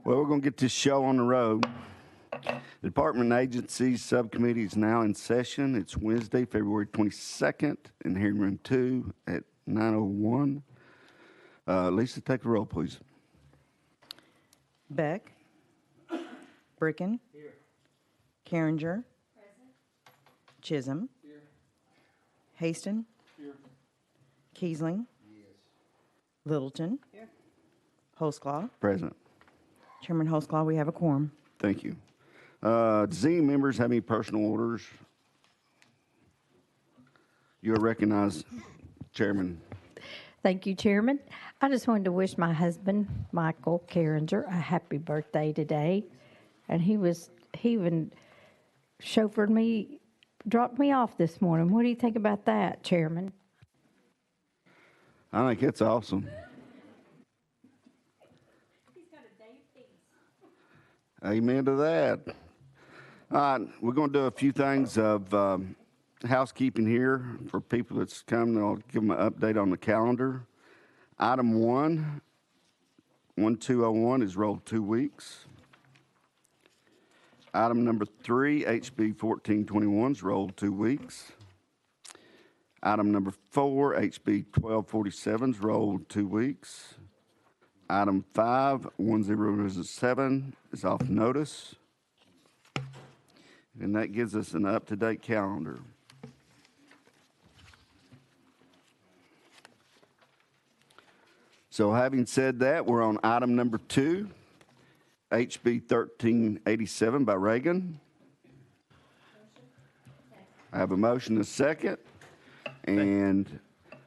Well, we're going to get this show on the road. The Department and Agencies Subcommittee is now in session. It's Wednesday, February 22nd, in hearing room 2 at 9:01. Lisa, take the roll, please. Beck. Bricken. Here. Carringer. Present. Chisholm. Here. Haston. Here. Kiesling. Yes. Littleton. Here. Holsclaw. Present. Chairman Holsclaw, we have a quorum. Thank you. Does any members have any personal orders? You are recognized, Chairman. Thank you, Chairman. I just wanted to wish my husband, Michael Carringer, a happy birthday today. And he even chauffeured me, dropped me off this morning. What do you think about that, Chairman? I think it's awesome. He's got a day of peace. Amen to that. All right, we're going to do a few things of housekeeping here for people that's come. I'll give them an update on the calendar. Item 1, 1201 is rolled 2 weeks. Item number 3, HB 1421 is rolled 2 weeks. Item number 4, HB 1247 is rolled 2 weeks. Item 5, 1007 is off notice. And that gives us an up-to-date calendar. So having said that, we're on item number 2, HB 1387 by Reagan. I have a motion and a second, and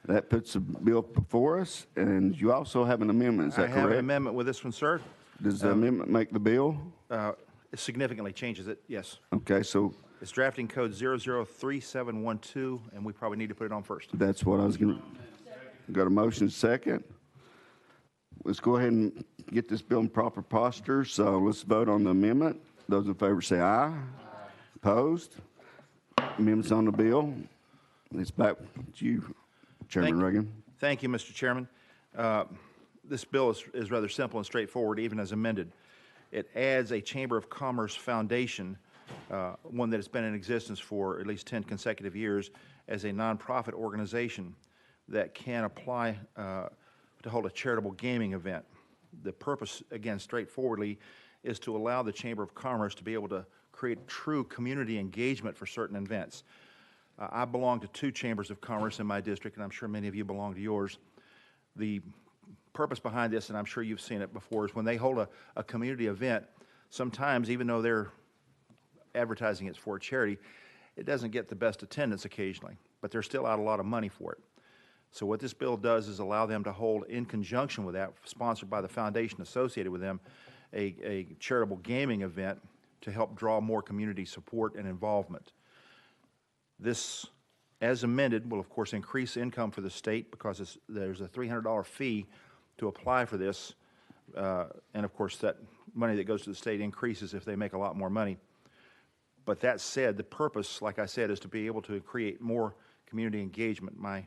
that puts the bill before us. And you also have an amendment, is that correct? I have an amendment with this one, sir. Does the amendment make the bill? It significantly changes it, yes. Okay, so It's drafting code 003712, and we probably need to put it on first. that's what I was going to. Got a motion second. Let's go ahead and get this bill in proper posture. So let's vote on the amendment. Those in favor say aye. Opposed? Amendment's on the bill. It's back to you, Chairman Reagan. Thank you, Mr. Chairman. This bill is rather simple and straightforward, even as amended. It adds a Chamber of Commerce foundation, one that has been in existence for at least 10 consecutive years, as a nonprofit organization that can apply to hold a charitable gaming event. The purpose, again, straightforwardly, is to allow the Chamber of Commerce to be able to create true community engagement for certain events. I belong to 2 chambers of commerce in my district, and I'm sure many of you belong to yours. The purpose behind this, and I'm sure you've seen it before, is when they hold a community event, sometimes, even though they're advertising it's for a charity, it doesn't get the best attendance occasionally, but they're still out a lot of money for it. So what this bill does is allow them to hold, in conjunction with that, sponsored by the foundation associated with them, a charitable gaming event to help draw more community support and involvement. This, as amended, will of course increase income for the state because there's a $300 fee to apply for this, and of course that money that goes to the state increases if they make a lot more money. But that said, the purpose, like I said, is to be able to create more community engagement. My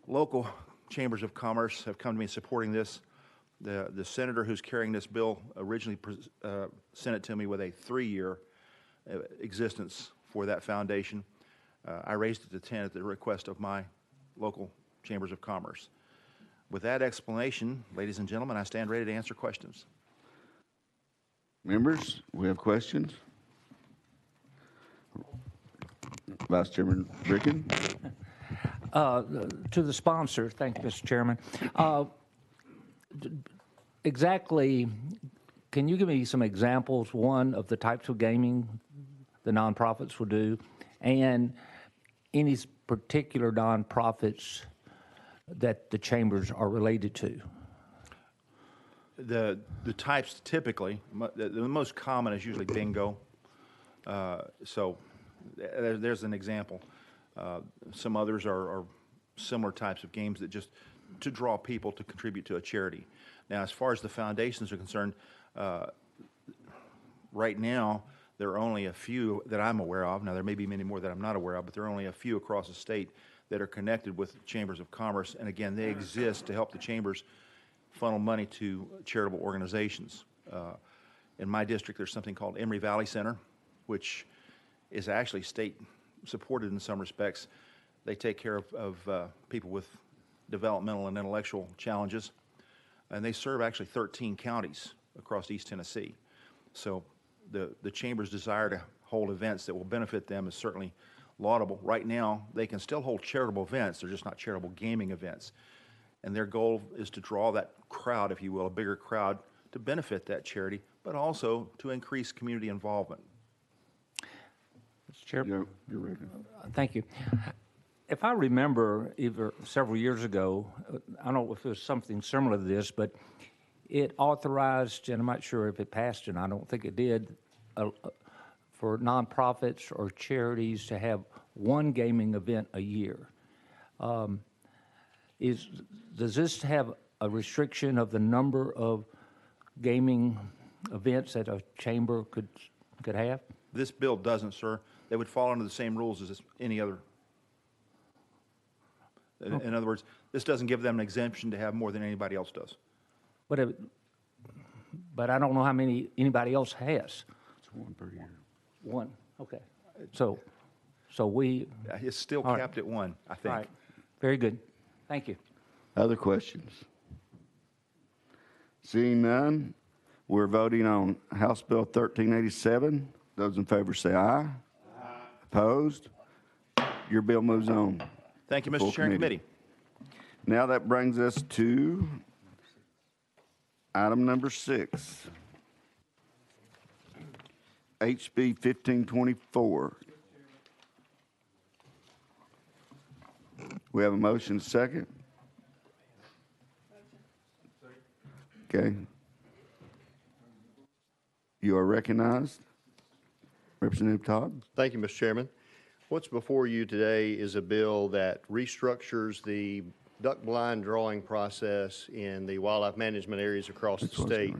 local chambers of commerce have come to me supporting this. The senator who's carrying this bill originally sent it to me with a 3-year existence for that foundation. I raised it to 10 at the request of my local chambers of commerce. With that explanation, ladies and gentlemen, I stand ready to answer questions. Members, we have questions. Vice Chairman Bricken. To the sponsor, thank you, Mr. Chairman. Exactly, can you give me some examples, one, of the types of gaming the nonprofits will do, and any particular nonprofits that the chambers are related to? The types typically, the most common is usually bingo. So there's an example. Some others are similar types of games that just to draw people to contribute to a charity. Now, as far as the foundations are concerned, right now there are only a few that I'm aware of. Now, there may be many more that I'm not aware of, but there are only a few across the state that are connected with chambers of commerce. And again, they exist to help the chambers funnel money to charitable organizations. In my district, there's something called Emory Valley Center, which is actually state-supported in some respects. They take care of people with developmental and intellectual challenges, and they serve actually 13 counties across East Tennessee. So the Chamber's desire to hold events that will benefit them is certainly laudable. Right now, they can still hold charitable events. They're just not charitable gaming events. And their goal is to draw that crowd, if you will, a bigger crowd, to benefit that charity, but also to increase community involvement. Mr. Chair. You're ready. Thank you. If I remember, either several years ago, I don't know if it was something similar to this, but it authorized, and I'm not sure if it passed, and I don't think it did, for nonprofits or charities to have one gaming event a year. Does this have a restriction of the number of gaming events that a chamber could have? This bill doesn't, sir. They would fall under the same rules as any other. In other words, this doesn't give them an exemption to have more than anybody else does. But I don't know how many anybody else has. It's one per year. One, okay. So we, It's still All right. capped at one, I think. all right, very good. Thank you. Other questions? Seeing none, we're voting on House Bill 1387. Those in favor say aye. Aye. Opposed? Your bill moves on. Thank you, Full Mr. Chair and committee. committee. Now that brings us to item number 6. HB 1524. We have a motion second. Okay. You are recognized. Representative Todd. Thank you, Mr. Chairman. What's before you today is a bill that restructures the duck blind drawing process in the wildlife management areas across the state.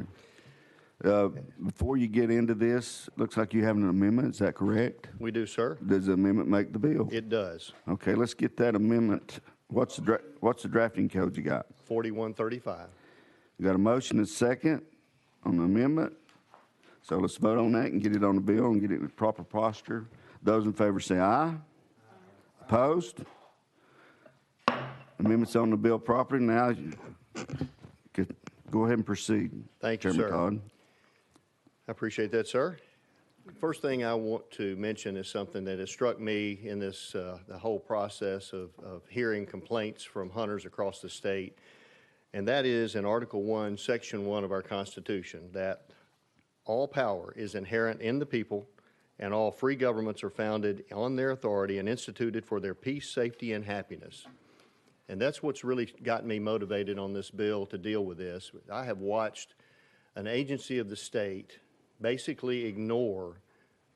Before you get into this, looks like you have an amendment. Is that correct? We do, sir. Does the amendment make the bill? It does. Okay, let's get that amendment. What's the drafting code you got? 4135. You got a motion and second on the amendment. So let's vote on that and get it on the bill and get it in the proper posture. Those in favor say aye. Opposed? Amendments on the bill properly. Now, you could go ahead and proceed. Thank you, Chairman sir. Todd. I appreciate that, sir. First thing I want to mention is something that has struck me in this, the whole process of hearing complaints from hunters across the state, and that is in Article 1, Section 1 of our Constitution, that all power is inherent in the people, and all free governments are founded on their authority and instituted for their peace, safety, and happiness. And that's what's really got me motivated on this bill to deal with this. I have watched an agency of the state basically ignore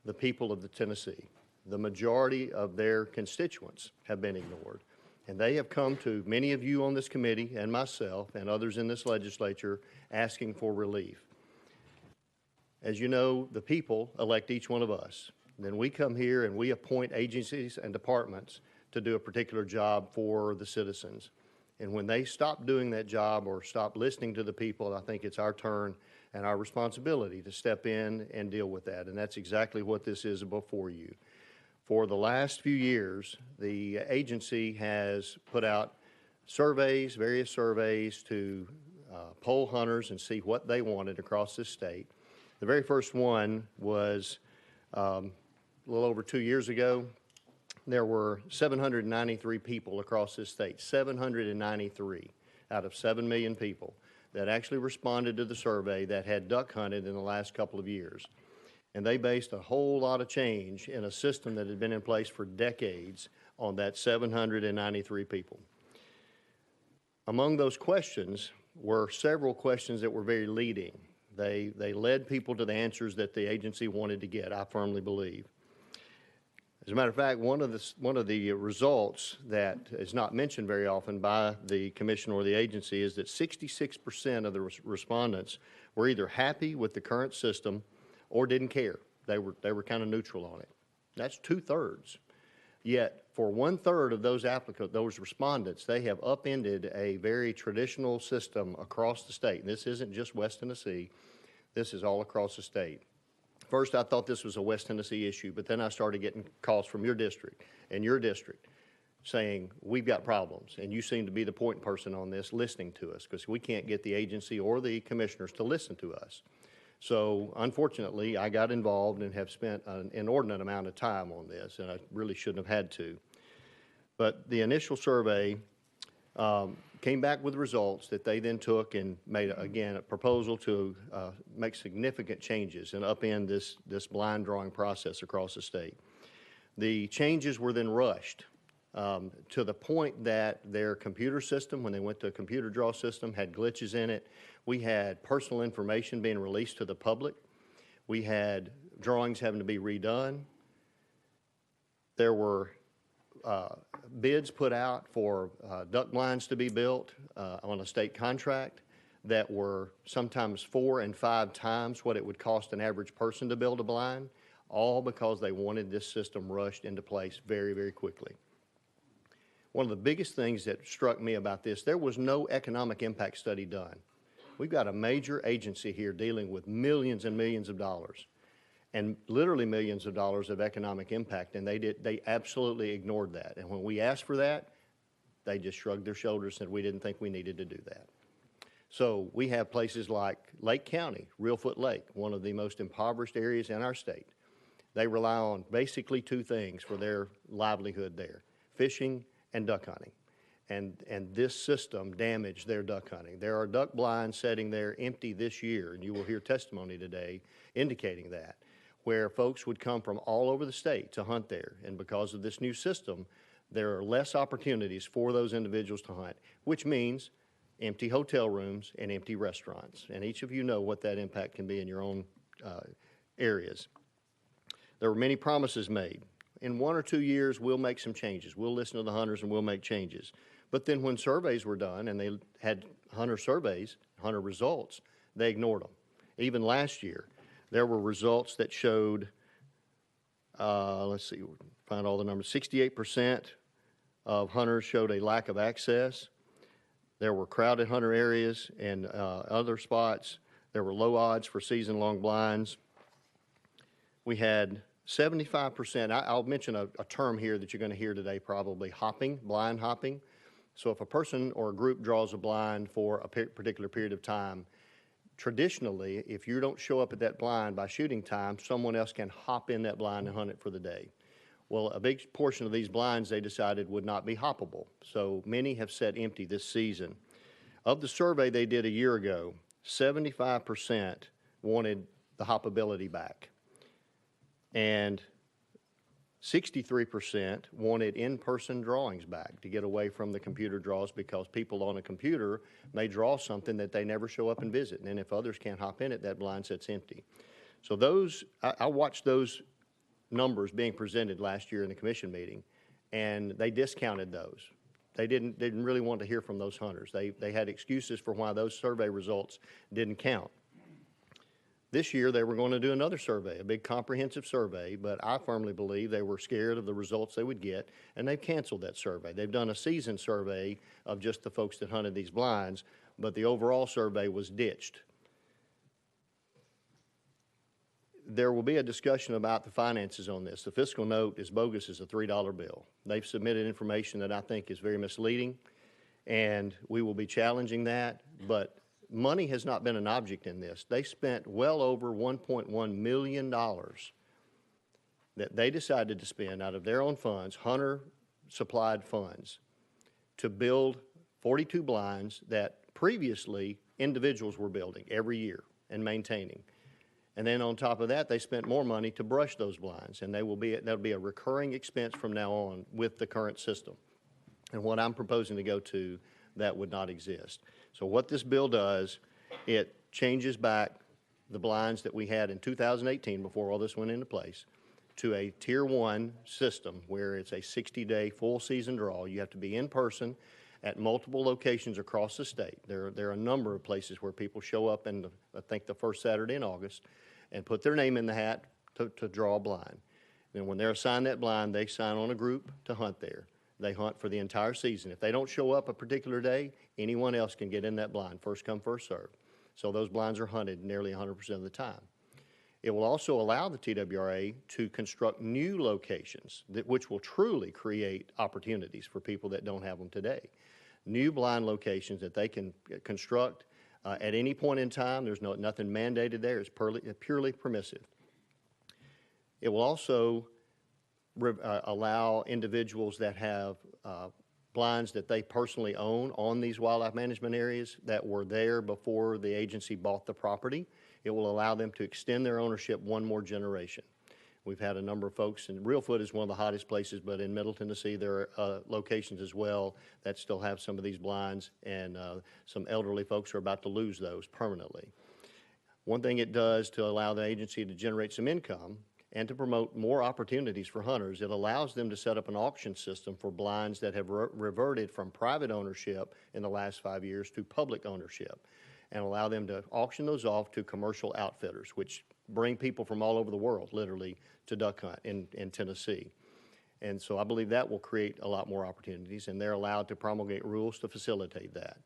the people of the Tennessee. The majority of their constituents have been ignored. And they have come to many of you on this committee and myself and others in this legislature asking for relief. As you know, the people elect each one of us. Then we come here and we appoint agencies and departments to do a particular job for the citizens. And when they stop doing that job or stop listening to the people, I think it's our turn and our responsibility to step in and deal with that. And that's exactly what this is before you. For the last few years, the agency has put out surveys, various surveys to poll hunters and see what they wanted across this state. The very first one was a little over 2 years ago. There were 793 people across this state, 793 out of 7 million people that actually responded to the survey that had duck hunted in the last couple of years. And they based a whole lot of change in a system that had been in place for decades on that 793 people. Among those questions were several questions that were very leading. They led people to the answers that the agency wanted to get, I firmly believe. As a matter of fact, one of the results that is not mentioned very often by the commission or the agency is that 66% of the respondents were either happy with the current system or didn't care. They were kind of neutral on it. That's 2/3. Yet for 1/3 of those applicants, those respondents, they have upended a very traditional system across the state. And this isn't just West Tennessee. This is all across the state. First, I thought this was a West Tennessee issue, but then I started getting calls from your district and your district saying, we've got problems, and you seem to be the point person on this, listening to us, because we can't get the agency or the commissioners to listen to us. So unfortunately, I got involved and have spent an inordinate amount of time on this, and I really shouldn't have had to. But the initial survey came back with results that they then took and made, again, a proposal to make significant changes and upend this blind drawing process across the state. The changes were then rushed to the point that their computer system, when they went to a computer draw system, had glitches in it. We had personal information being released to the public. We had drawings having to be redone. There were bids put out for duck blinds to be built on a state contract that were sometimes 4 and 5 times what it would cost an average person to build a blind, all because they wanted this system rushed into place very, very quickly. One of the biggest things that struck me about this, there was no economic impact study done. We've got a major agency here dealing with millions and millions of dollars, and literally millions of dollars of economic impact, and they absolutely ignored that. And when we asked for that, they just shrugged their shoulders and said we didn't think we needed to do that. So we have places like Lake County, Reelfoot Lake, one of the most impoverished areas in our state. They rely on basically 2 things for their livelihood there: fishing and duck hunting. And this system damaged their duck hunting. There are duck blinds sitting there empty this year, and you will hear testimony today indicating that, where folks would come from all over the state to hunt there. And because of this new system, there are less opportunities for those individuals to hunt, which means empty hotel rooms and empty restaurants. And each of you know what that impact can be in your own areas. There were many promises made. In 1 or 2 years, we'll make some changes. We'll listen to the hunters and we'll make changes. But then when surveys were done and they had hunter surveys, hunter results, they ignored them. Even last year, there were results that showed, let's see, find all the numbers, 68% of hunters showed a lack of access. There were crowded hunter areas and other spots. There were low odds for season-long blinds. We had 75%, I'll mention a term here that you're going to hear today probably, hopping, blind hopping. So if a person or a group draws a blind for a particular period of time, traditionally, if you don't show up at that blind by shooting time, someone else can hop in that blind and hunt it for the day. Well, a big portion of these blinds they decided would not be hoppable. So many have sat empty this season. Of the survey they did a year ago, 75% wanted the hoppability back. And 63% wanted in-person drawings back to get away from the computer draws, because people on a computer may draw something that they never show up and visit. And then if others can't hop in it, that blind sits empty. So those, I watched those numbers being presented last year in the commission meeting, and they discounted those. They didn't really want to hear from those hunters. They had excuses for why those survey results didn't count. This year, they were going to do another survey, a big comprehensive survey, but I firmly believe they were scared of the results they would get, and they've canceled that survey. They've done a season survey of just the folks that hunted these blinds, but the overall survey was ditched. There will be a discussion about the finances on this. The fiscal note is bogus as a $3 bill. They've submitted information that I think is very misleading, and we will be challenging that, but money has not been an object in this. They spent well over $1.1 million that they decided to spend out of their own funds, hunter-supplied funds, to build 42 blinds that previously individuals were building every year and maintaining. And then on top of that, they spent more money to brush those blinds, and that'll be a recurring expense from now on with the current system. And what I'm proposing to go to, that would not exist. So what this bill does, it changes back the blinds that we had in 2018 before all this went into place to a Tier 1 system where it's a 60-day full season draw. You have to be in person at multiple locations across the state. There are a number of places where people show up in, I think, the first Saturday in August and put their name in the hat to draw a blind. And when they're assigned that blind, they sign on a group to hunt there. They hunt for the entire season. If they don't show up a particular day, anyone else can get in that blind, first come, first served. So those blinds are hunted nearly 100% of the time. It will also allow the TWRA to construct new locations, which will truly create opportunities for people that don't have them today. New blind locations that they can construct at any point in time. There's nothing mandated there. It's purely permissive. It will also allow individuals that have blinds that they personally own on these wildlife management areas that were there before the agency bought the property. It will allow them to extend their ownership one more generation. We've had a number of folks, and Reelfoot is one of the hottest places, but in Middle Tennessee, there are locations as well that still have some of these blinds, and some elderly folks are about to lose those permanently. One thing it does to allow the agency to generate some income and to promote more opportunities for hunters, it allows them to set up an auction system for blinds that have reverted from private ownership in the last 5 years to public ownership, and allow them to auction those off to commercial outfitters, which bring people from all over the world, literally, to duck hunt in Tennessee. And so I believe that will create a lot more opportunities, and they're allowed to promulgate rules to facilitate that.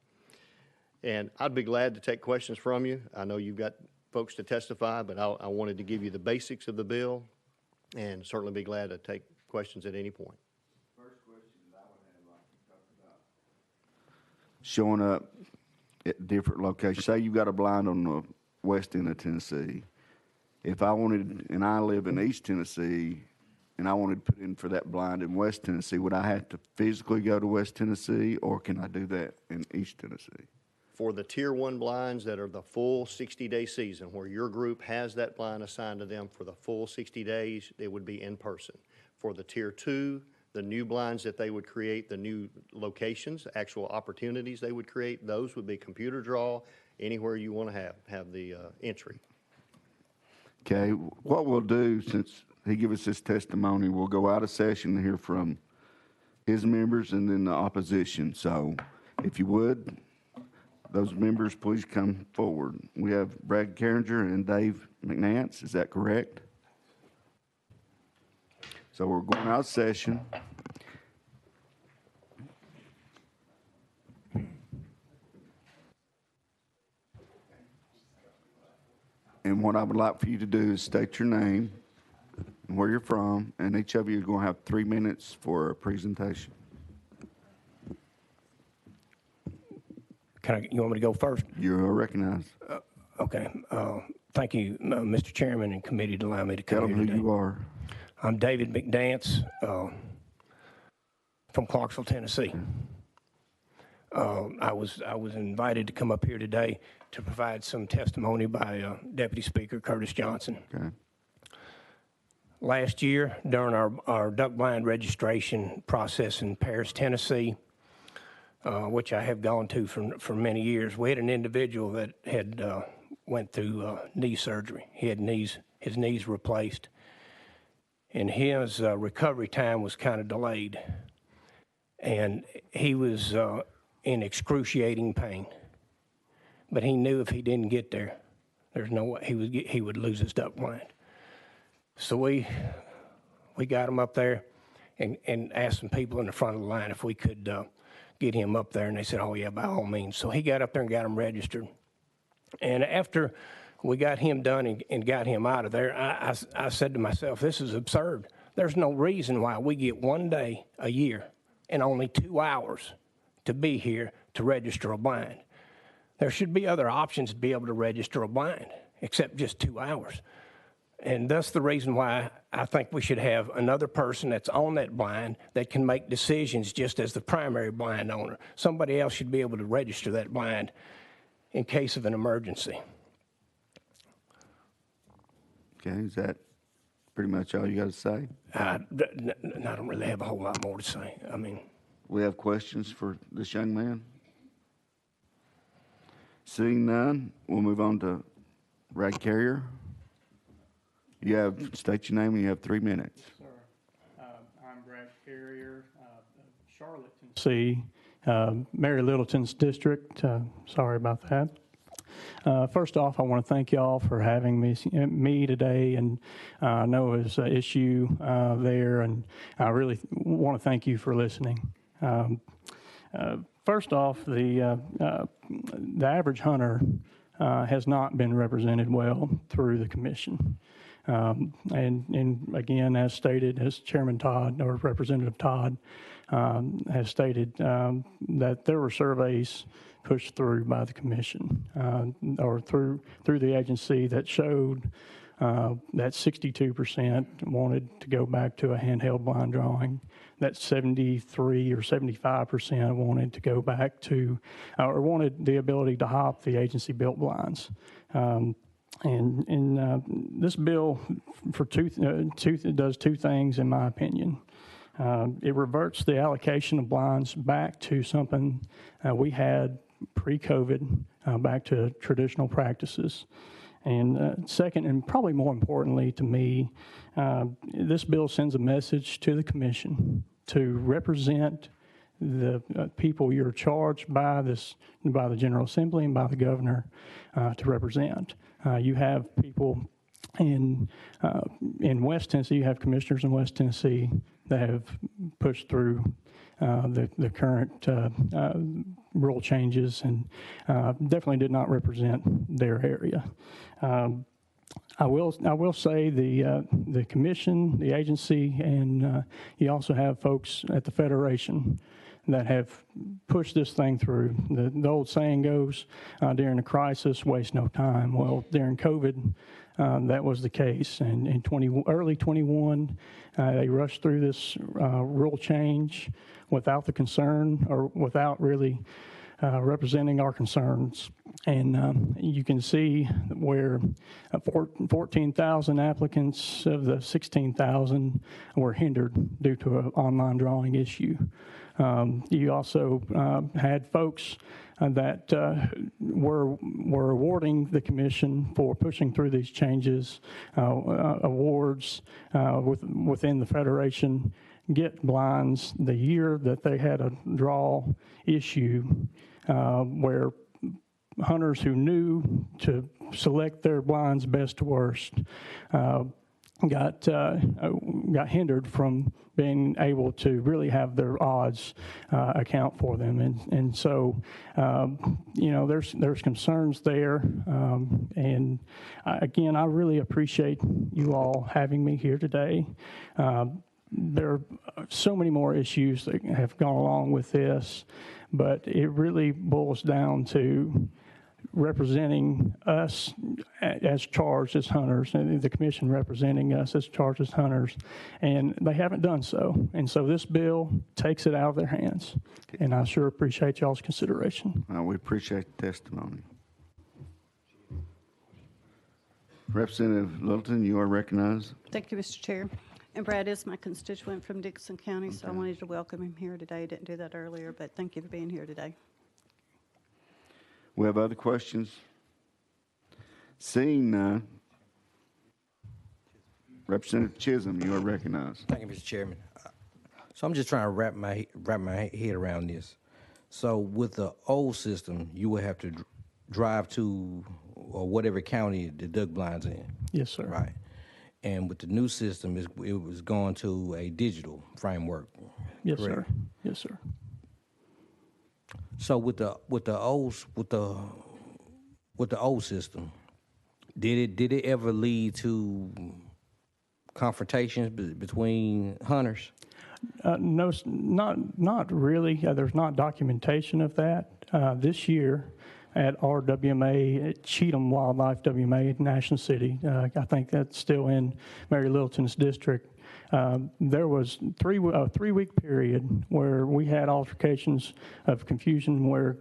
And I'd be glad to take questions from you. I know you've got folks to testify, but I wanted to give you the basics of the bill, and certainly be glad to take questions at any point. First question that I would have, like you talked about, showing up at different locations. Say you got a blind on the west end of Tennessee. If I wanted, and I live in East Tennessee, and I wanted to put in for that blind in West Tennessee, would I have to physically go to West Tennessee, or can I do that in East Tennessee? For the Tier 1 blinds that are the full 60-day season, where your group has that blind assigned to them for the full 60 days, it would be in person. For the Tier 2, the new blinds that they would create, the new locations, actual opportunities they would create, those would be computer draw, anywhere you want to have the entry. Okay, what we'll do, since he gave us his testimony, we'll go out of session and hear from his members and then the opposition. So if you would, those members, please come forward. We have Brad Carringer and Dave McNance, is that correct? So we're going out of session. And what I would like for you to do is state your name and where you're from, and each of you are going to have 3 minutes for a presentation. You want me to go first? You're recognized. Okay. Thank you, Mr. Chairman and committee, to allow me to Tell come them here who today. you are. I'm David McNance from Clarksville, Tennessee. I was invited to come up here today to provide some testimony by Deputy Speaker Curtis Johnson. Okay. Last year, during our duck blind registration process in Paris, Tennessee, which I have gone to for many years, we had an individual that had went through knee surgery. He had his knees replaced, and his recovery time was kind of delayed, and he was in excruciating pain. But he knew if he didn't get there, there's no way he would lose his duck blind. So we got him up there and asked some people in the front of the line if we could get him up there, and they said, oh yeah, by all means. So he got up there and got him registered. And after we got him done and got him out of there, I said to myself, this is absurd. There's no reason why we get 1 day a year and only 2 hours to be here to register a blind. There should be other options to be able to register a blind, except just 2 hours. And that's the reason why I think we should have another person that's on that blind that can make decisions just as the primary blind owner. Somebody else should be able to register that blind in case of an emergency. Okay, is that pretty much all you got to say? I don't really have a whole lot more to say. I mean, We have questions for this young man? Seeing none, we'll move on to Brad Carrier. State your name and you have 3 minutes. Sir, I'm Brad Carrier, Charlotte, Tennessee, Mary Littleton's district. Sorry about that. First off, I want to thank y'all for having me today, and I know it's an issue there, and I really want to thank you for listening. First off, the average hunter has not been represented well through the commission. And again, as stated, as Chairman Todd or Representative Todd has stated, that there were surveys pushed through by the commission or through the agency that showed that 62% wanted to go back to a handheld blind drawing, that 73 or 75% wanted to go back to, or wanted the ability to hop the agency-built blinds. This bill does two things, in my opinion. It reverts the allocation of blinds back to something we had pre-COVID, back to traditional practices. And second, and probably more importantly to me, this bill sends a message to the commission to represent the people you're charged by the General Assembly and by the governor to represent. You have people in West Tennessee, you have commissioners in West Tennessee that have pushed through the current rule changes and definitely did not represent their area. I will say the commission, the agency, and you also have folks at the Federation that have pushed this thing through. The old saying goes, during a crisis, waste no time. Well, during COVID, that was the case. And in early 21, they rushed through this rule change without the concern or without really representing our concerns. And you can see where 14,000 applicants of the 16,000 were hindered due to an online drawing issue. You also had folks that were awarding the commission for pushing through these changes, awards within the Federation, get blinds the year that they had a draw issue where hunters who knew to select their blinds best to worst got hindered from being able to really have their odds account for them, and so there's concerns there, and again, I really appreciate you all having me here today. There are so many more issues that have gone along with this, but it really boils down to representing us as charged as hunters, and the commission representing us as charged as hunters, and they haven't done so. And so this bill takes it out of their hands, and I sure appreciate y'all's consideration. We appreciate the testimony. Representative Littleton, you are recognized. Thank you, Mr. Chair. And Brad is my constituent from Dixon County, so I wanted to welcome him here today. Didn't do that earlier, but thank you for being here today. We have other questions? Seeing none, Representative Chisholm, you are recognized. Thank you, Mr. Chairman. So I'm just trying to wrap my head around this. So with the old system, you would have to drive to or whatever county the duck blinds in. Yes, sir. Right. And with the new system, it was going to a digital framework. Yes, correct? sir. Yes, sir. So with the old system, did it ever lead to confrontations between hunters? No, not really. There's not documentation of that. This year at RWMA, at Cheatham Wildlife WMA, National City, I think that's still in Mary Littleton's district. There was a three-week period where we had altercations of confusion where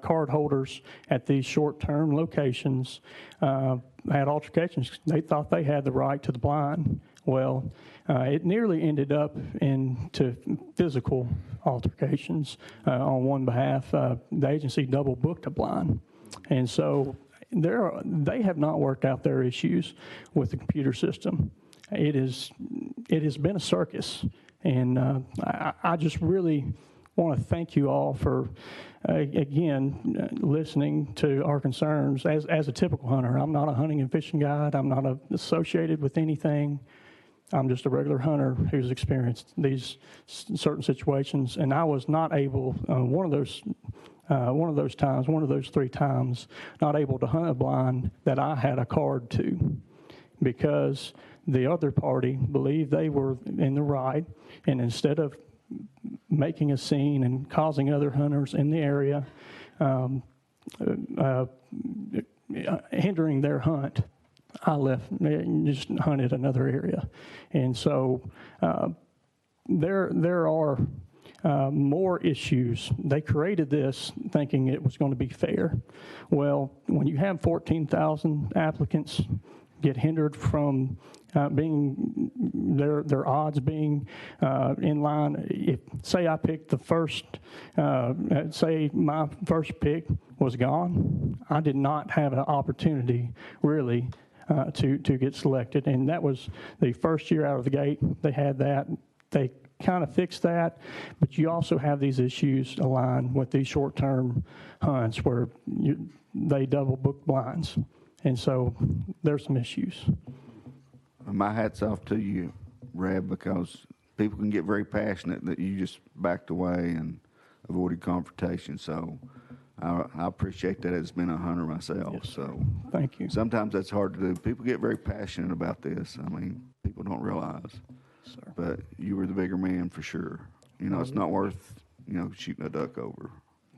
card holders at these short-term locations had altercations. They thought they had the right to the blind. Well, it nearly ended up into physical altercations on one behalf. The agency double booked a blind. And so they have not worked out their issues with the computer system. It has been a circus, and I just really want to thank you all for, again, listening to our concerns. As a typical hunter, I'm not a hunting and fishing guide. I'm not associated with anything. I'm just a regular hunter who's experienced these certain situations, and I was not able, one of those one of those 3 times, not able to hunt a blind that I had a card to, because the other party believed they were in the right, and instead of making a scene and causing other hunters in the area, hindering their hunt, I left and just hunted another area. And so there are more issues. They created this thinking it was going to be fair. Well, when you have 14,000 applicants get hindered from being their odds being in line. If say I picked the first, say my first pick was gone, I did not have an opportunity really to get selected, and that was the first year out of the gate. They had that. They kind of fixed that, but you also have these issues aligned with these short-term hunts where they double book blinds, and so there's some issues. My hat's off to you, Brad, because people can get very passionate that you just backed away and avoided confrontation. So I appreciate that as being a hunter myself. Yes, so thank you. Sometimes that's hard to do. People get very passionate about this. I mean, people don't realize. Sir. But you were the bigger man for sure. You know, it's not worth, shooting a duck over.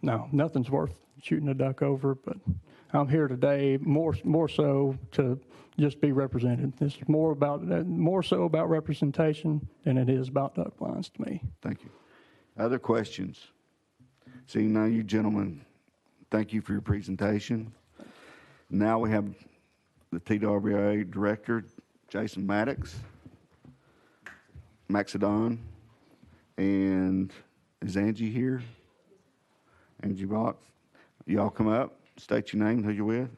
No, nothing's worth shooting a duck over, but I'm here today more so to just be represented. It's more so about representation than it is about duck blinds to me. Thank you. Other questions? Seeing none, you gentlemen, thank you for your presentation. Now we have the TWA Director, Jason Maxidon, and is Angie here? Angie Bach. Y'all come up, state your name, who you're with.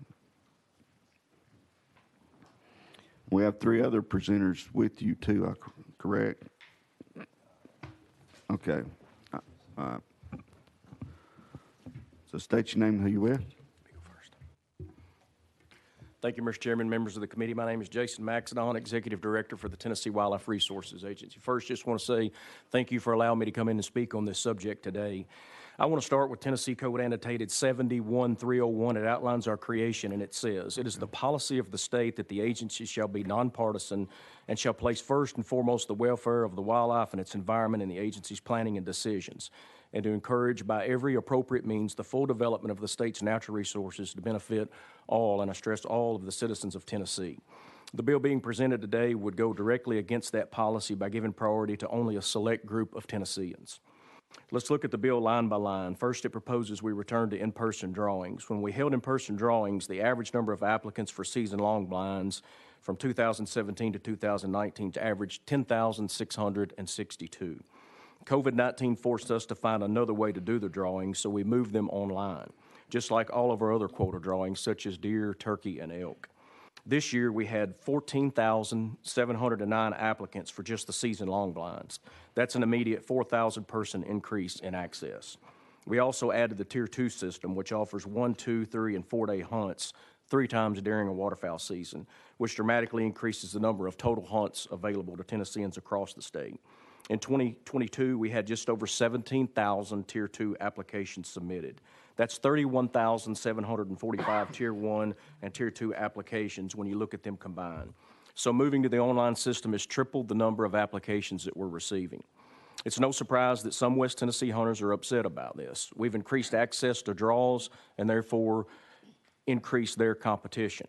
We have 3 other presenters with you too, correct? Okay. So state your name and who you're with. Thank you, Mr. Chairman, members of the committee. My name is Jason Maxidon, Executive Director for the Tennessee Wildlife Resources Agency. First, just want to say thank you for allowing me to come in and speak on this subject today. I want to start with Tennessee Code Annotated 71301. It outlines our creation, and it says, "It is the policy of the state that the agency shall be nonpartisan and shall place first and foremost the welfare of the wildlife and its environment in the agency's planning and decisions, and to encourage by every appropriate means the full development of the state's natural resources to benefit all," and I stress all, of the citizens of Tennessee. The bill being presented today would go directly against that policy by giving priority to only a select group of Tennesseans. Let's look at the bill line by line. First, it proposes we return to in-person drawings. When we held in-person drawings, the average number of applicants for season-long blinds from 2017 to 2019 averaged 10,662. COVID-19 forced us to find another way to do the drawings, so we moved them online, just like all of our other quota drawings, such as deer, turkey, and elk. This year, we had 14,709 applicants for just the season-long blinds. That's an immediate 4,000-person increase in access. We also added the Tier 2 system, which offers 1, 2, 3, and 4-day hunts 3 times during a waterfowl season, which dramatically increases the number of total hunts available to Tennesseans across the state. In 2022, we had just over 17,000 Tier 2 applications submitted. That's 31,745 Tier 1 and Tier 2 applications when you look at them combined. So moving to the online system has tripled the number of applications that we're receiving. It's no surprise that some West Tennessee hunters are upset about this. We've increased access to draws and therefore increased their competition.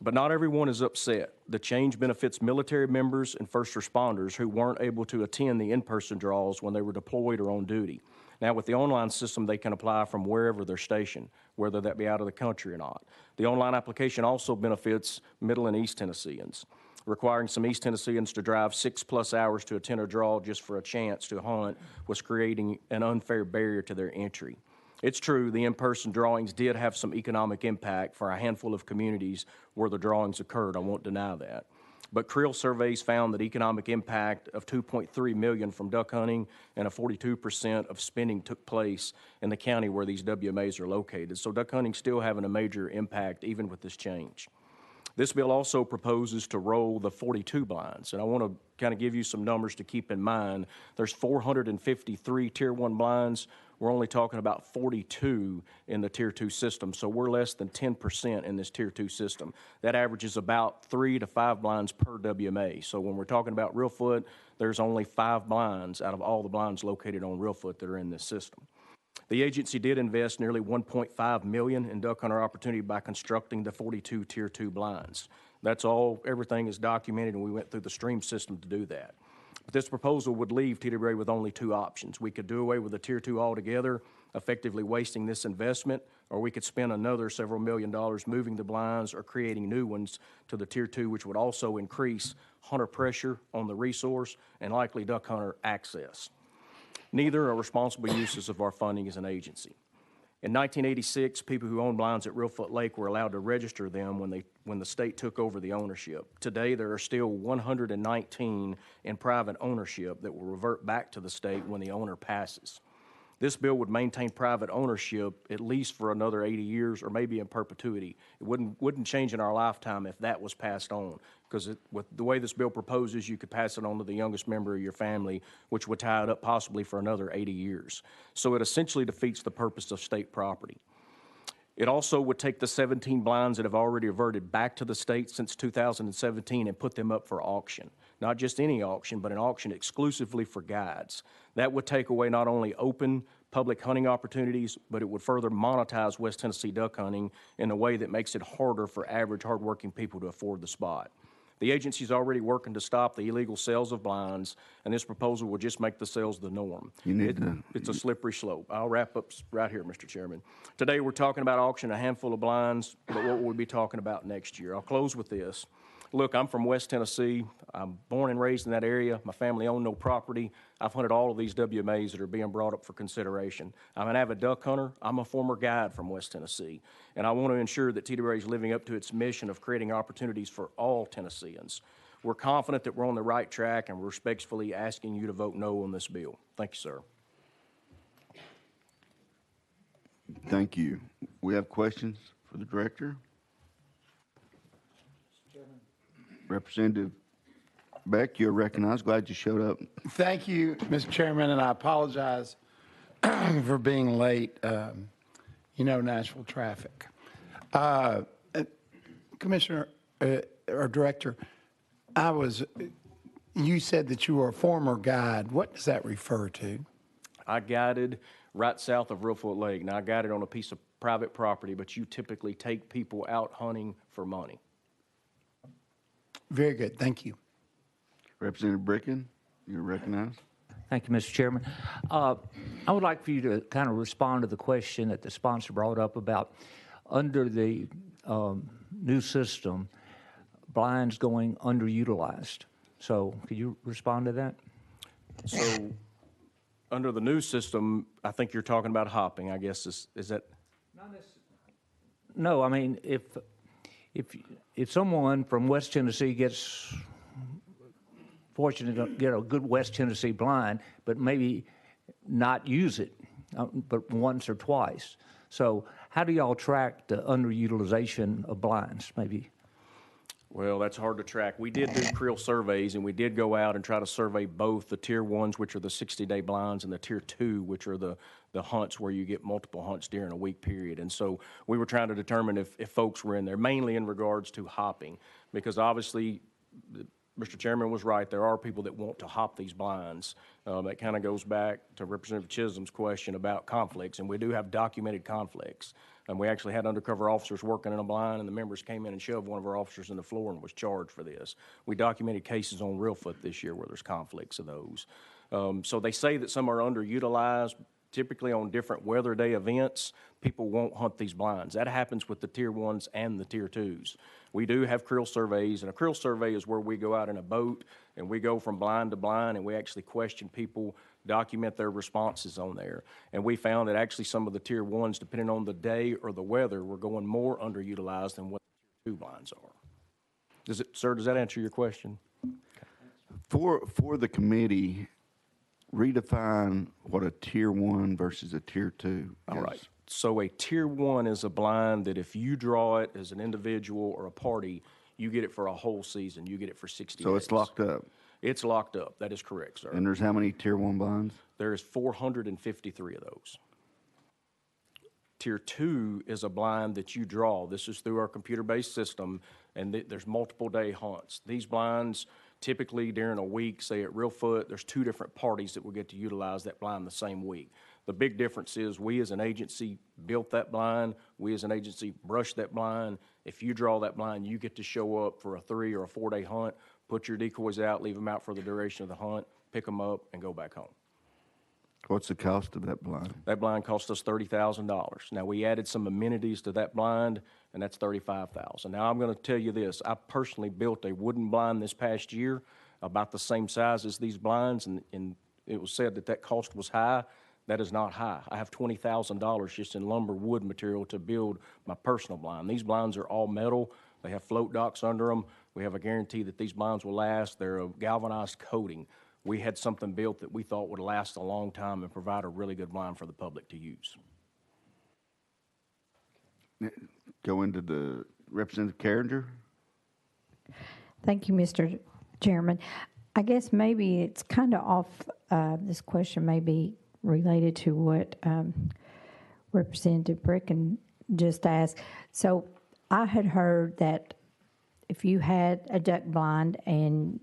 But not everyone is upset. The change benefits military members and first responders who weren't able to attend the in-person draws when they were deployed or on duty. Now, with the online system, they can apply from wherever they're stationed, whether that be out of the country or not. The online application also benefits Middle and East Tennesseans. Requiring some East Tennesseans to drive 6+ hours to attend a draw just for a chance to hunt was creating an unfair barrier to their entry. It's true, the in-person drawings did have some economic impact for a handful of communities where the drawings occurred. I won't deny that. But Creel surveys found that economic impact of $2.3 million from duck hunting and a 42% of spending took place in the county where these WMAs are located. So duck hunting still having a major impact even with this change. This bill also proposes to roll the 42 blinds, and I want to kind of give you some numbers to keep in mind. There's 453 Tier 1 blinds, we're only talking about 42 in the Tier 2 system, so we're less than 10% in this Tier 2 system. That averages about 3 to 5 blinds per WMA. So when we're talking about real foot, there's only 5 blinds out of all the blinds located on real foot that are in this system. The agency did invest nearly $1.5 million in duck hunter opportunity by constructing the 42 Tier 2 blinds. That's all, everything is documented, and we went through the stream system to do that. But this proposal would leave TWA with only 2 options. We could do away with the Tier 2 altogether, effectively wasting this investment, or we could spend another several million dollars moving the blinds or creating new ones to the Tier 2, which would also increase hunter pressure on the resource and likely duck hunter access. Neither are responsible uses of our funding as an agency. In 1986, people who owned blinds at Reelfoot Lake were allowed to register them when the state took over the ownership. Today, there are still 119 in private ownership that will revert back to the state when the owner passes. This bill would maintain private ownership at least for another 80 years or maybe in perpetuity. It wouldn't change in our lifetime if that was passed on, because with the way this bill proposes, you could pass it on to the youngest member of your family, which would tie it up possibly for another 80 years. So it essentially defeats the purpose of state property. It also would take the 17 blinds that have already reverted back to the state since 2017 and put them up for auction. Not just any auction, but an auction exclusively for guides. That would take away not only open public hunting opportunities, but it would further monetize West Tennessee duck hunting in a way that makes it harder for average hardworking people to afford the spot. The agency is already working to stop the illegal sales of blinds, and this proposal will just make the sales the norm. It's a slippery slope. I'll wrap up right here, Mr. Chairman. Today we're talking about auctioning a handful of blinds, but what will we be talking about next year? I'll close with this. Look, I'm from West Tennessee. I'm born and raised in that area. My family owned no property. I've hunted all of these WMAs that are being brought up for consideration. I'm an avid duck hunter. I'm a former guide from West Tennessee, and I want to ensure that TWA is living up to its mission of creating opportunities for all Tennesseans. We're confident that we're on the right track, and we're respectfully asking you to vote no on this bill. Thank you, sir. Thank you. We have questions for the director? Representative Beck, you're recognized. Glad you showed up. Thank you, Mr. Chairman, and I apologize for being late. Nashville traffic. Commissioner or Director, you said that you were a former guide. What does that refer to? I guided right south of Reelfoot Lake. Now, I guided on a piece of private property, but you typically take people out hunting for money. Very good. Thank you. Representative Bricken, you're recognized. Thank you, Mr. Chairman. I would like for you to kind of respond to the question that the sponsor brought up about under the new system, blinds going underutilized. So could you respond to that? So under the new system, I think you're talking about hopping, I guess. Is that? Not necessarily. No, I mean, if someone from West Tennessee gets fortunate to get a good West Tennessee blind, but maybe not use it, but once or twice. So how do y'all track the underutilization of blinds, maybe? Well, that's hard to track. We did do creel surveys, and we did go out and try to survey both the Tier 1s, which are the 60-day blinds, and the Tier 2, which are the hunts where you get multiple hunts during a week period. And so we were trying to determine if folks were in there, mainly in regards to hopping, because obviously Mr. Chairman was right. There are people that want to hop these blinds. That kind of goes back to Representative Chisholm's question about conflicts, and we do have documented conflicts. And we actually had undercover officers working in a blind, and the members came in and shoved one of our officers in the floor and was charged for this. We documented cases on Reelfoot this year where there's conflicts of those. So they say that some are underutilized. Typically on different weather day events, people won't hunt these blinds. That happens with the Tier 1s and the Tier 2s. We do have creel surveys, and a creel survey is where we go out in a boat and we go from blind to blind and we actually question people, document their responses on there. And we found that actually some of the Tier 1s, depending on the day or the weather, were going more underutilized than what the Tier 2 blinds are. Sir, does that answer your question? For the committee, redefine what a Tier 1 versus a Tier 2 is. All right. So a Tier 1 is a blind that if you draw it as an individual or a party, you get it for a whole season. You get it for 60 days. So it's locked up? It's locked up. That is correct, sir. And there's how many Tier 1 blinds? There is 453 of those. Tier 2 is a blind that you draw. This is through our computer-based system, and there's multiple day hunts. These blinds, typically during a week, say at Reelfoot, there's 2 different parties that will get to utilize that blind the same week. The big difference is we as an agency built that blind. We as an agency brushed that blind. If you draw that blind, you get to show up for a 3 or a 4 day hunt, put your decoys out, leave them out for the duration of the hunt, pick them up, and go back home. What's the cost of that blind? That blind cost us $30,000. Now, we added some amenities to that blind, and that's $35,000. Now, I'm going to tell you this. I personally built a wooden blind this past year about the same size as these blinds, and it was said that that cost was high. That is not high. I have $20,000 just in lumber wood material to build my personal blind. These blinds are all metal. They have float docks under them. We have a guarantee that these blinds will last. They're a galvanized coating. We had something built that we thought would last a long time and provide a really good blind for the public to use. Go into the Representative Carringer. Thank you, Mr. Chairman. I guess maybe it's kind of off, this question may be related to what Representative Bricken just asked. So I had heard that if you had a duck blind and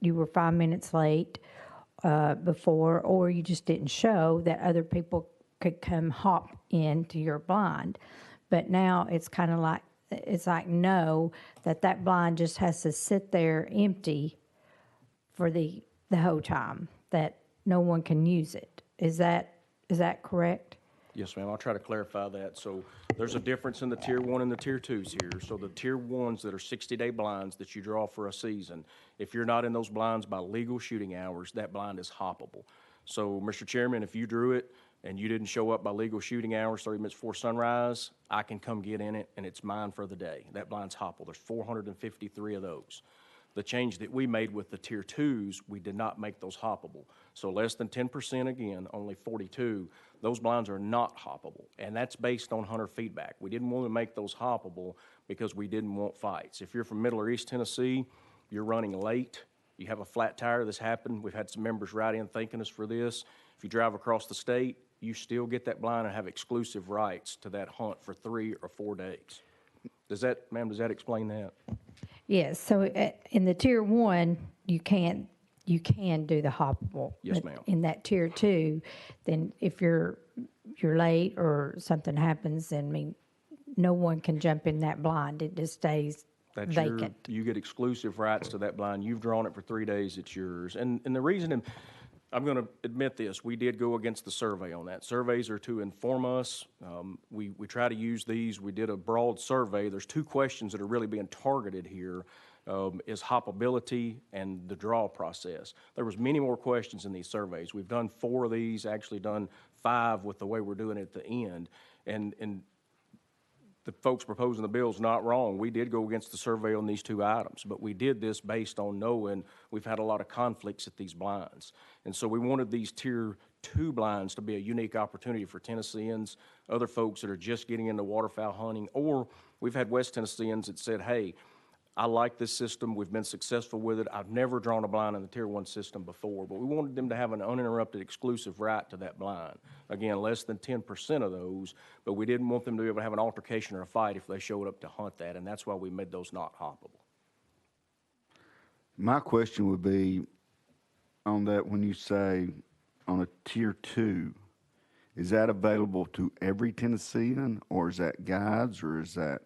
you were 5 minutes late before, or you just didn't show, that other people could come hop into your blind. But now it's kind of like, it's like no, that blind just has to sit there empty for the whole time, that no one can use it. Is that correct? Yes, ma'am. I'll try to clarify that. So there's a difference in the Tier 1 and the Tier 2s here. So the Tier 1s that are 60-day blinds that you draw for a season, if you're not in those blinds by legal shooting hours, that blind is hoppable. So, Mr. Chairman, if you drew it and you didn't show up by legal shooting hours 30 minutes before sunrise, I can come get in it, and it's mine for the day. That blind's hoppable. There's 453 of those. The change that we made with the Tier 2s, we did not make those hoppable. So less than 10%, again, only 42, those blinds are not hoppable. And that's based on hunter feedback. We didn't want to make those hoppable because we didn't want fights. If you're from Middle or East Tennessee, you're running late, you have a flat tire, this happened. We've had some members write in thanking us for this. If you drive across the state, you still get that blind and have exclusive rights to that hunt for 3 or 4 days. Does that explain that? Yes. So in the Tier 1, you can do the hoppable. Yes, But ma'am. in that Tier 2, then if you're late or something happens, then I mean, no one can jump in that blind. It just stays That's vacant. you get exclusive rights to that blind. You've drawn it for 3 days, it's yours. And the reason, I'm going to admit this, we did go against the survey on that. Surveys are to inform us. We try to use these. We did a broad survey. There's 2 questions that are really being targeted here, is hoppability and the draw process. There was many more questions in these surveys. We've done 4 of these, actually done 5 with the way we're doing it at the end. And the folks proposing the bill is not wrong. We did go against the survey on these 2 items, but we did this based on knowing we've had a lot of conflicts at these blinds. And so we wanted these Tier 2 blinds to be a unique opportunity for Tennesseans, other folks that are just getting into waterfowl hunting, or we've had West Tennesseans that said, hey, I like this system. We've been successful with it. I've never drawn a blind in the Tier 1 system before, but we wanted them to have an uninterrupted exclusive right to that blind. Again, less than 10% of those, but we didn't want them to be able to have an altercation or a fight if they showed up to hunt that, and that's why we made those not hoppable. My question would be on that, when you say on a Tier 2, is that available to every Tennessean, or is that guides, or is that?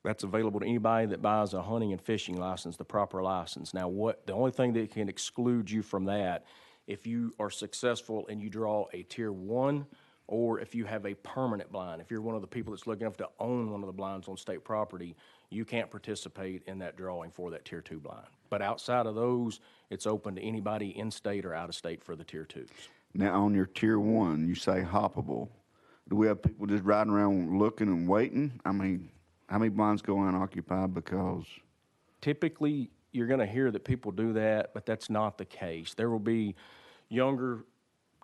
That's available to anybody that buys a hunting and fishing license, the proper license. Now, the only thing that can exclude you from that, if you are successful and you draw a Tier 1, or if you have a permanent blind, if you're one of the people that's looking to own one of the blinds on state property, you can't participate in that drawing for that Tier 2 blind. But outside of those, it's open to anybody in state or out of state for the Tier 2s. Now, on your Tier 1, you say hoppable. Do we have people just riding around looking and waiting? I mean, how many blinds go unoccupied because? Typically, you're going to hear that people do that, but that's not the case. There will be younger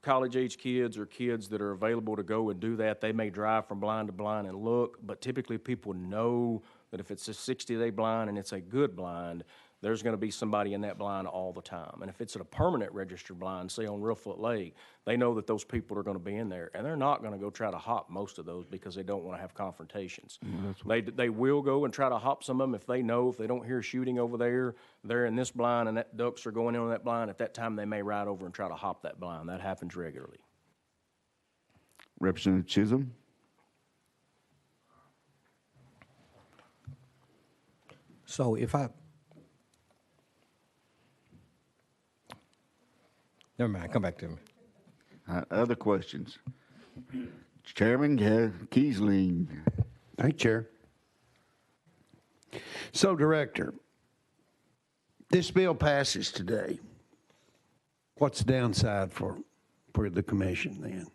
college-age kids or kids that are available to go and do that. They may drive from blind to blind and look, but typically people know that if it's a 60-day blind and it's a good blind, there's going to be somebody in that blind all the time. And if it's at a permanent registered blind, say on Reelfoot Lake, they know that those people are going to be in there, and they're not going to go try to hop most of those because they don't want to have confrontations. They will go and try to hop some of them if they know, if they don't hear shooting over there, they're in this blind and that ducks are going in on that blind. At that time, they may ride over and try to hop that blind. That happens regularly. Representative Chisholm? So if I, never mind, come back to me. Other questions? Chairman Kiesling. Thank you, Chair. So, Director, this bill passes today. What's the downside for the commission then?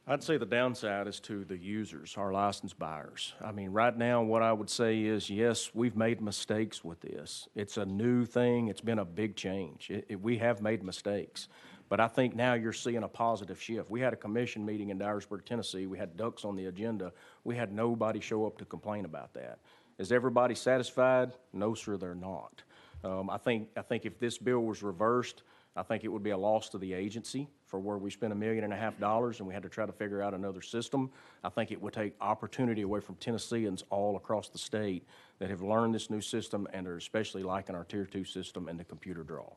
I'd say the downside is to the users, our licensed buyers. I mean, right now, what I would say is, yes, we've made mistakes with this. It's a new thing. It's been a big change. We have made mistakes. But I think now you're seeing a positive shift. We had a commission meeting in Dyersburg, Tennessee. We had ducks on the agenda. We had nobody show up to complain about that. Is everybody satisfied? No, sir, they're not. I think if this bill was reversed, I think it would be a loss to the agency for where we spent $1.5 million and we had to try to figure out another system. I think it would take opportunity away from Tennesseans all across the state that have learned this new system and are especially liking our Tier 2 system and the computer draw.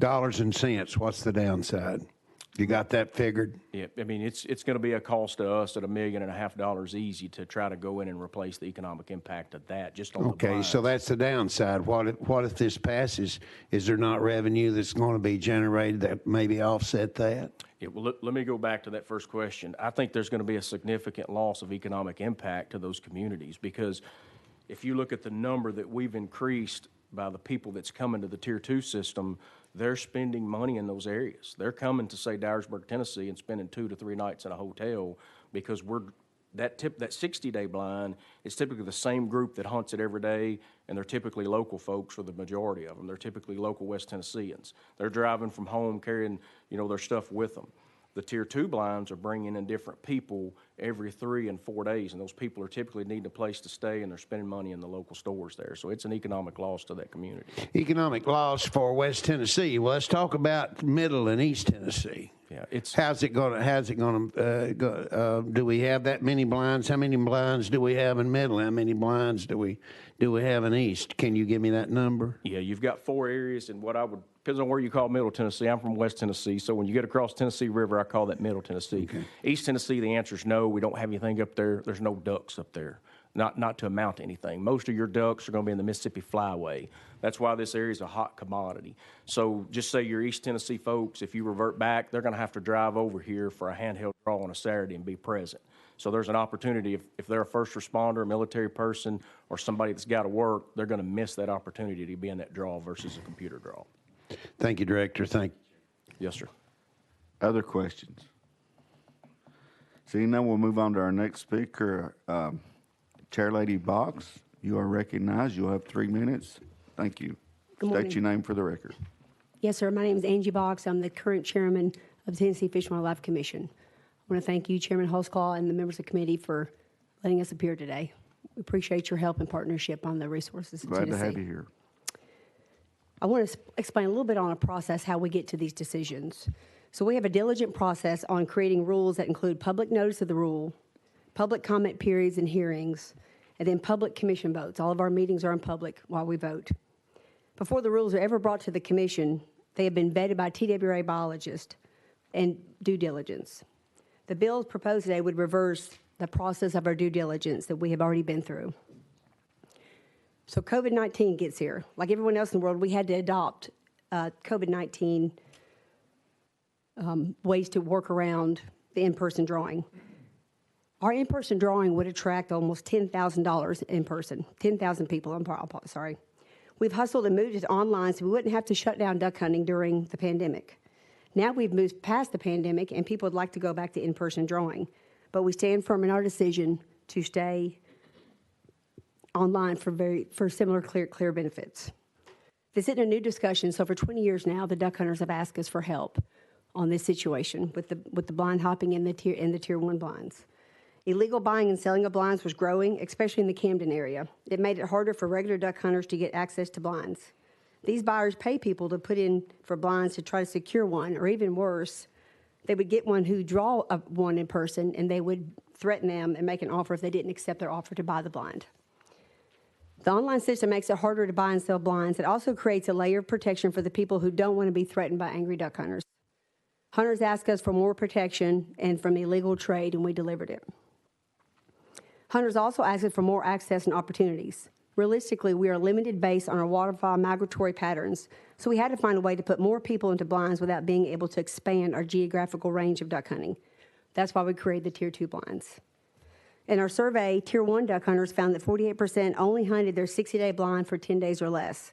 Dollars and cents, what's the downside? You got that figured? Yeah, I mean, it's going to be a cost to us at $1.5 million easy to try to go in and replace the economic impact of that just on the Okay, blinds. so that's the downside. What if this passes? Is there not revenue that's going to be generated that maybe offset that? Yeah, well, let me go back to that first question. I think there's going to be a significant loss of economic impact to those communities because if you look at the number that we've increased by the people that's coming to the Tier 2 system, they're spending money in those areas. They're coming to, say, Dyersburg, Tennessee, and spending 2 to 3 nights in a hotel because that 60-day blind is typically the same group that hunts it every day, and they're typically local folks for the majority of them. They're typically local West Tennesseans. They're driving from home carrying, their stuff with them. The Tier 2 blinds are bringing in different people every 3 and 4 days, and those people are typically needing a place to stay, and they're spending money in the local stores there. So it's an economic loss to that community. Economic loss for West Tennessee. Well, let's talk about Middle and East Tennessee. Yeah, how's it going to go? Do we have that many blinds? How many blinds do we have in Middle? How many blinds do we have in East? Can you give me that number? Yeah, you've got 4 areas, and depends on where you call Middle Tennessee. I'm from West Tennessee, so when you get across Tennessee River, I call that Middle Tennessee. Okay. East Tennessee, the answer is no. We don't have anything up there. There's no ducks up there, not to amount to anything. Most of your ducks are going to be in the Mississippi Flyway. That's why this area is a hot commodity. So just say your East Tennessee folks, if you revert back, they're going to have to drive over here for a handheld draw on a Saturday and be present. So there's an opportunity, if they're a first responder, a military person, or somebody that's got to work, they're going to miss that opportunity to be in that draw versus a computer draw. Thank you, Director. Thank you. Yes, sir. Other questions? Seeing none, we'll move on to our next speaker. Chairlady Box, you are recognized. You'll have 3 minutes. Thank you. Good morning. State your name for the record. Yes, sir. My name is Angie Box. I'm the current chairman of the Tennessee Fish and Wildlife Commission. I want to thank you, Chairman Holsclaw, and the members of the committee for letting us appear today. We appreciate your help and partnership on the resources of Glad Tennessee. to have you here. I want to explain a little bit on a process, how we get to these decisions. So we have a diligent process on creating rules that include public notice of the rule, public comment periods and hearings, and then public commission votes. All of our meetings are in public while we vote. Before the rules are ever brought to the commission, they have been vetted by TWA biologists and due diligence. The bills proposed today would reverse the process of our due diligence that we have already been through. So COVID-19 gets here. Like everyone else in the world, we had to adopt COVID-19 ways to work around the in-person drawing. Our in-person drawing would attract almost $10,000 in person, 10,000 people, sorry. We've hustled and moved it online so we wouldn't have to shut down duck hunting during the pandemic. Now we've moved past the pandemic and people would like to go back to in-person drawing, but we stand firm in our decision to stay online for similar clear benefits. This isn't a new discussion, so for 20 years now, the duck hunters have asked us for help on this situation with the blind hopping in the tier 1 blinds. Illegal buying and selling of blinds was growing, especially in the Camden area. It made it harder for regular duck hunters to get access to blinds. These buyers pay people to put in for blinds to try to secure one, or even worse, they would get one who draw one in person, and they would threaten them and make an offer if they didn't accept their offer to buy the blind. The online system makes it harder to buy and sell blinds. It also creates a layer of protection for the people who don't want to be threatened by angry duck hunters. Hunters ask us for more protection and from illegal trade, and we delivered it. Hunters also ask us for more access and opportunities. Realistically, we are limited based on our waterfowl migratory patterns, so we had to find a way to put more people into blinds without being able to expand our geographical range of duck hunting. That's why we created the Tier 2 blinds. In our survey, Tier 1 duck hunters found that 48% only hunted their 60-day blind for 10 days or less.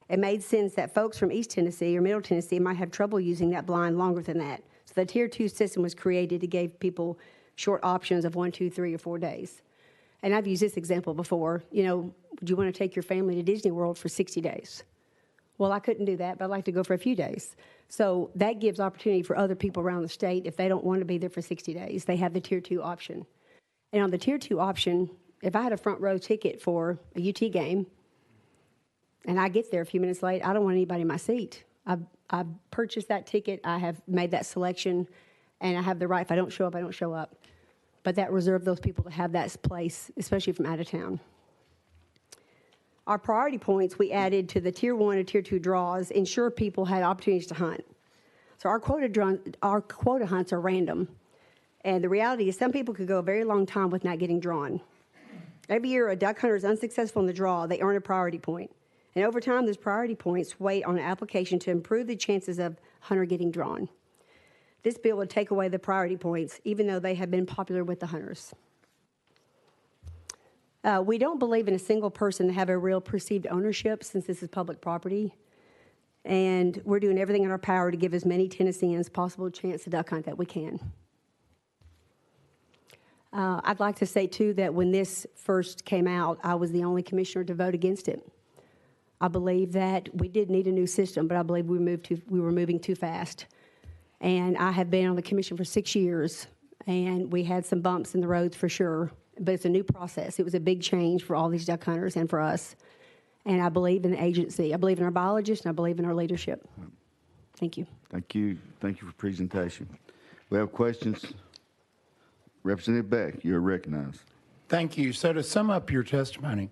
It made sense that folks from East Tennessee or Middle Tennessee might have trouble using that blind longer than that. So the Tier 2 system was created to give people short options of 1, 2, 3, or 4 days. And I've used this example before. You know, would you want to take your family to Disney World for 60 days? Well, I couldn't do that, but I'd like to go for a few days. So that gives opportunity for other people around the state. If they don't want to be there for 60 days, they have the Tier 2 option. And on the Tier 2 option, if I had a front row ticket for a UT game, and I get there a few minutes late, I don't want anybody in my seat. I've purchased that ticket, I have made that selection, and I have the right, if I don't show up, I don't show up. But that reserved those people to have that place, especially from out of town. Our priority points we added to the Tier 1 and Tier 2 draws ensure people had opportunities to hunt. So our quota hunts are random. And the reality is some people could go a very long time with not getting drawn. Every year a duck hunter is unsuccessful in the draw, they earn a priority point. And over time, those priority points wait on an application to improve the chances of hunter getting drawn. This bill would take away the priority points, even though they have been popular with the hunters. We don't believe in a single person to have a real perceived ownership, since this is public property. And we're doing everything in our power to give as many Tennesseans possible chance to duck hunt that we can. I'd like to say, too, that when this first came out, I was the only commissioner to vote against it. I believe that we did need a new system, but I believe we were moving too fast. And I have been on the commission for 6 years, and we had some bumps in the roads for sure, but it's a new process. It was a big change for all these duck hunters and for us. And I believe in the agency. I believe in our biologists, and I believe in our leadership. Thank you. Thank you. Thank you for presentation. We have questions. Representative Beck, you're recognized. Thank you. So to sum up your testimony,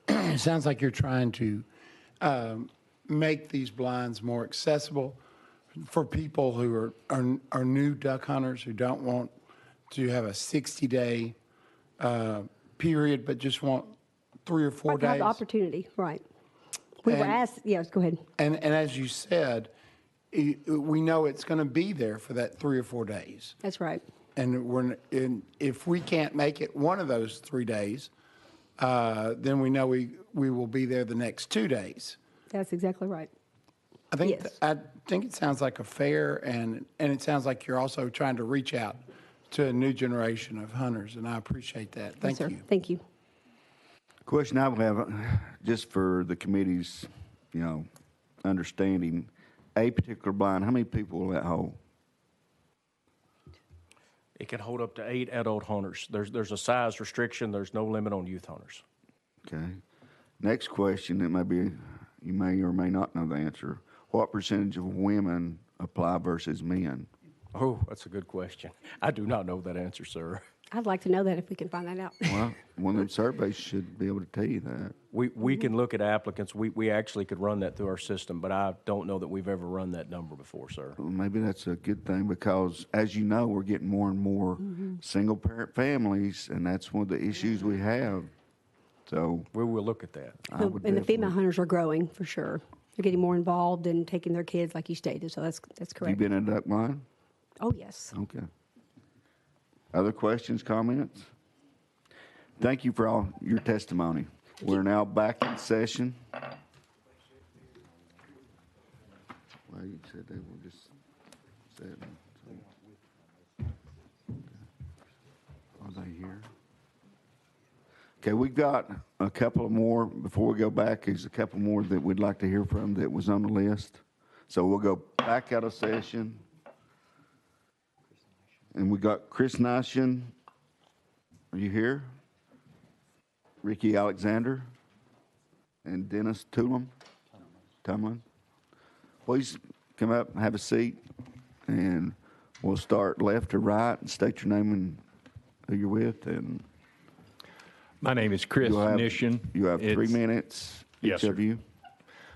it sounds like you're trying to make these blinds more accessible for people who are new duck hunters who don't want to have a 60-day period, but just want 3 or 4 days. Have the opportunity, right. We were asked, yes, go ahead. And as you said, we know it's going to be there for that 3 or 4 days. That's right. And if we can't make it one of those 3 days, then we know we will be there the next 2 days. That's exactly right. I think Yes. I think it sounds like a fair, and it sounds like you're also trying to reach out to a new generation of hunters, and I appreciate that. Thank Yes, sir. you. Thank you. Question I would have, just for the committee's, understanding, a particular blind, how many people will that hold? It can hold up to 8 adult hunters. There's a size restriction. There's no limit on youth hunters. Okay. Next question, it may be, you may or may not know the answer. What percentage of women apply versus men? Oh, that's a good question. I do not know that answer, sir. I'd like to know that if we can find that out. Well, one of them surveys should be able to tell you that. We can look at applicants. We actually could run that through our system, but I don't know that we've ever run that number before, sir. Well, maybe that's a good thing because, as you know, we're getting more and more single-parent families, and that's one of the issues we have. So we will look at that. And the female hunters are growing, for sure. They're getting more involved and taking their kids, like you stated, so that's correct. You been in a duck blind? Oh, yes. Okay. Other questions, comments? Thank you for all your testimony. We're now back in session. Well, you said they were just setting. Are they here? Okay, we've got a couple more, before we go back, there's a couple more that we'd like to hear from that was on the list. So we'll go back out of session. And we got Chris Nation. Are you here? Ricky Alexander and Dennis Tulum. Tomlin. Please come up and have a seat, and we'll start left to right and state your name and who you're with. And my name is Chris Nishin. You have 3 minutes, yes, each of sir. you.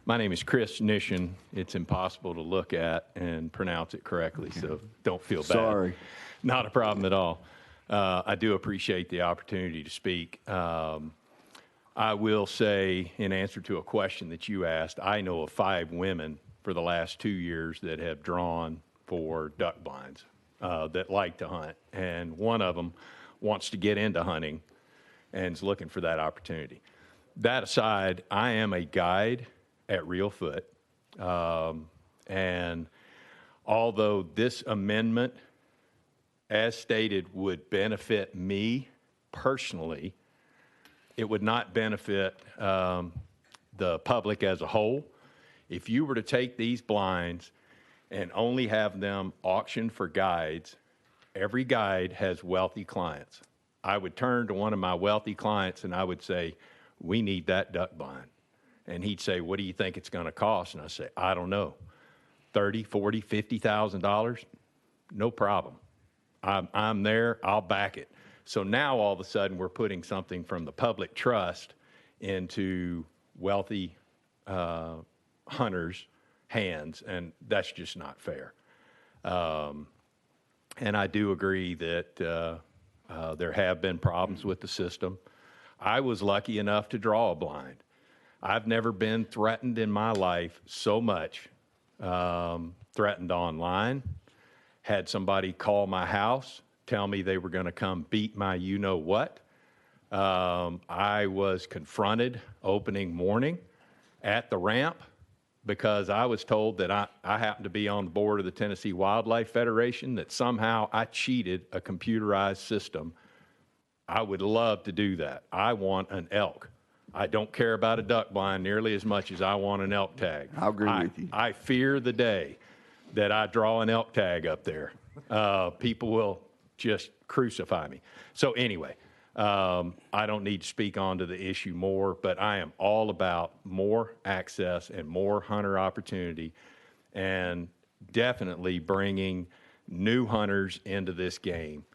My name is Chris Nishin. It's impossible to look at and pronounce it correctly, so don't feel bad. Sorry. Not a problem at all. I do appreciate the opportunity to speak. I will say, in answer to a question that you asked, I know of 5 women for the last 2 years that have drawn for duck blinds that like to hunt, and one of them wants to get into hunting and is looking for that opportunity. That aside, I am a guide at Real Foot, and although this amendment, as stated, would benefit me personally, it would not benefit the public as a whole. If you were to take these blinds and only have them auctioned for guides, every guide has wealthy clients. I would turn to one of my wealthy clients and I would say, we need that duck blind. And he'd say, what do you think it's going to cost? And I say, I don't know, $30,000, $40,000, $50,000? No problem. I'm there, I'll back it. So now all of a sudden we're putting something from the public trust into wealthy hunters' hands, and that's just not fair. And I do agree that there have been problems with the system. I was lucky enough to draw a blind. I've never been threatened in my life so much, threatened online, had somebody call my house, tell me they were going to come beat my you-know-what. I was confronted opening morning at the ramp because I was told that I happened to be on the board of the Tennessee Wildlife Federation, that somehow I cheated a computerized system. I would love to do that. I want an elk. I don't care about a duck blind nearly as much as I want an elk tag. I agree with you. I fear the day that I draw an elk tag up there. People will just crucify me. So anyway, I don't need to speak on to the issue more, but I am all about more access and more hunter opportunity, and definitely bringing new hunters into this game.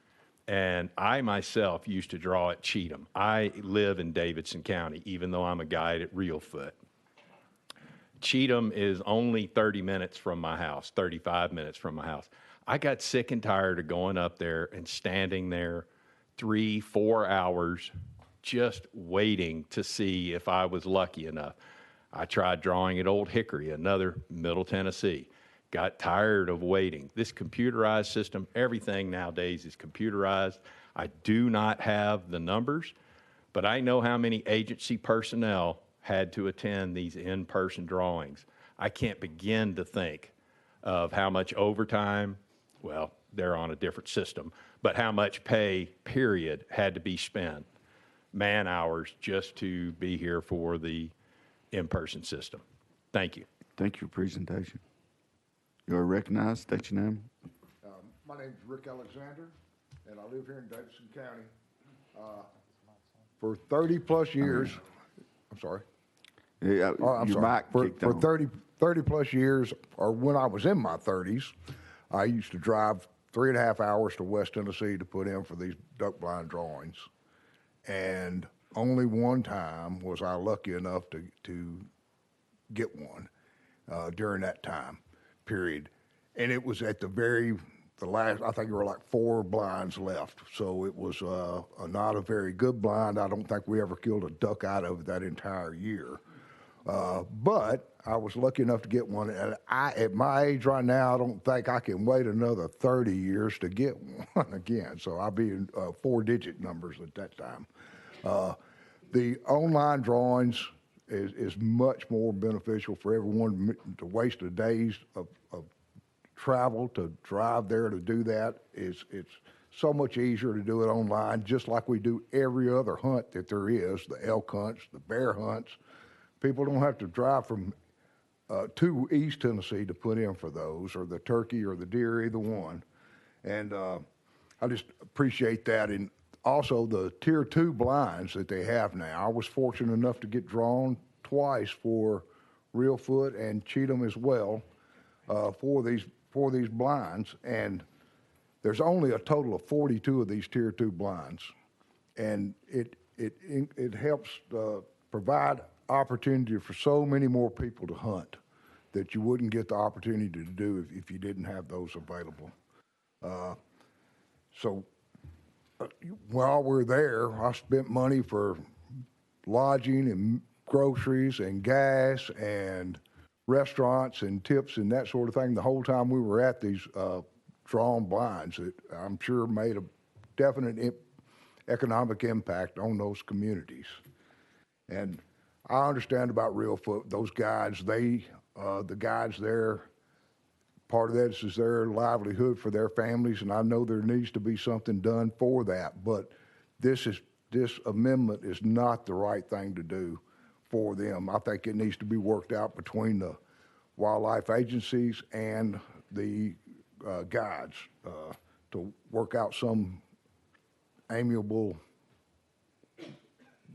And I myself used to draw at Cheatham. I live in Davidson County, even though I'm a guide at Real Foot. Cheatham is only 30 minutes from my house, 35 minutes from my house. I got sick and tired of going up there and standing there 3-4 hours just waiting to see if I was lucky enough. I tried drawing at Old Hickory, another Middle Tennessee. Got tired of waiting. This computerized system, everything nowadays is computerized. I do not have the numbers, but I know how many agency personnel had to attend these in-person drawings. I can't begin to think of how much overtime, well, they're on a different system, but how much pay, period, had to be spent, man hours, just to be here for the in-person system. Thank you. Thank you for your presentation. You are recognized. State your name. My name is Rick Alexander, and I live here in Davidson County. For 30-plus years, I'm sorry. Yeah, I'm your sorry. mic kicked For on. 30-plus years, or when I was in my 30s, I used to drive 3.5 hours to West Tennessee to put in for these duck blind drawings. And only one time was I lucky enough to get one during that time period. And it was at the last, I think there were like 4 blinds left. So it was not a very good blind. I don't think we ever killed a duck out of it that entire year. But I was lucky enough to get one. And at my age right now, I don't think I can wait another 30 years to get one again. So I'll be in 4-digit numbers at that time. The online drawings is much more beneficial for everyone. To waste a day's of travel to drive there to do that it's so much easier to do it online, just like we do every other hunt that there is, the elk hunts, the bear hunts. People don't have to drive from to East Tennessee to put in for those, or the turkey or the deer, either one. And I just appreciate that. And also the Tier 2 blinds that they have now. I was fortunate enough to get drawn twice for Reelfoot and Cheatham as well for these blinds, and there's only a total of 42 of these Tier 2 blinds, and it helps provide opportunity for so many more people to hunt that you wouldn't get the opportunity to do if you didn't have those available. So while we're there, I spent money for lodging and groceries and gas and restaurants and tips and that sort of thing the whole time we were at these drawn blinds. That I'm sure made a definite economic impact on those communities. And I understand about Reelfoot, those guides, the guides there, part of that is their livelihood for their families, and I know there needs to be something done for that, but this amendment is not the right thing to do for them. I think it needs to be worked out between the wildlife agencies and the guides to work out some amiable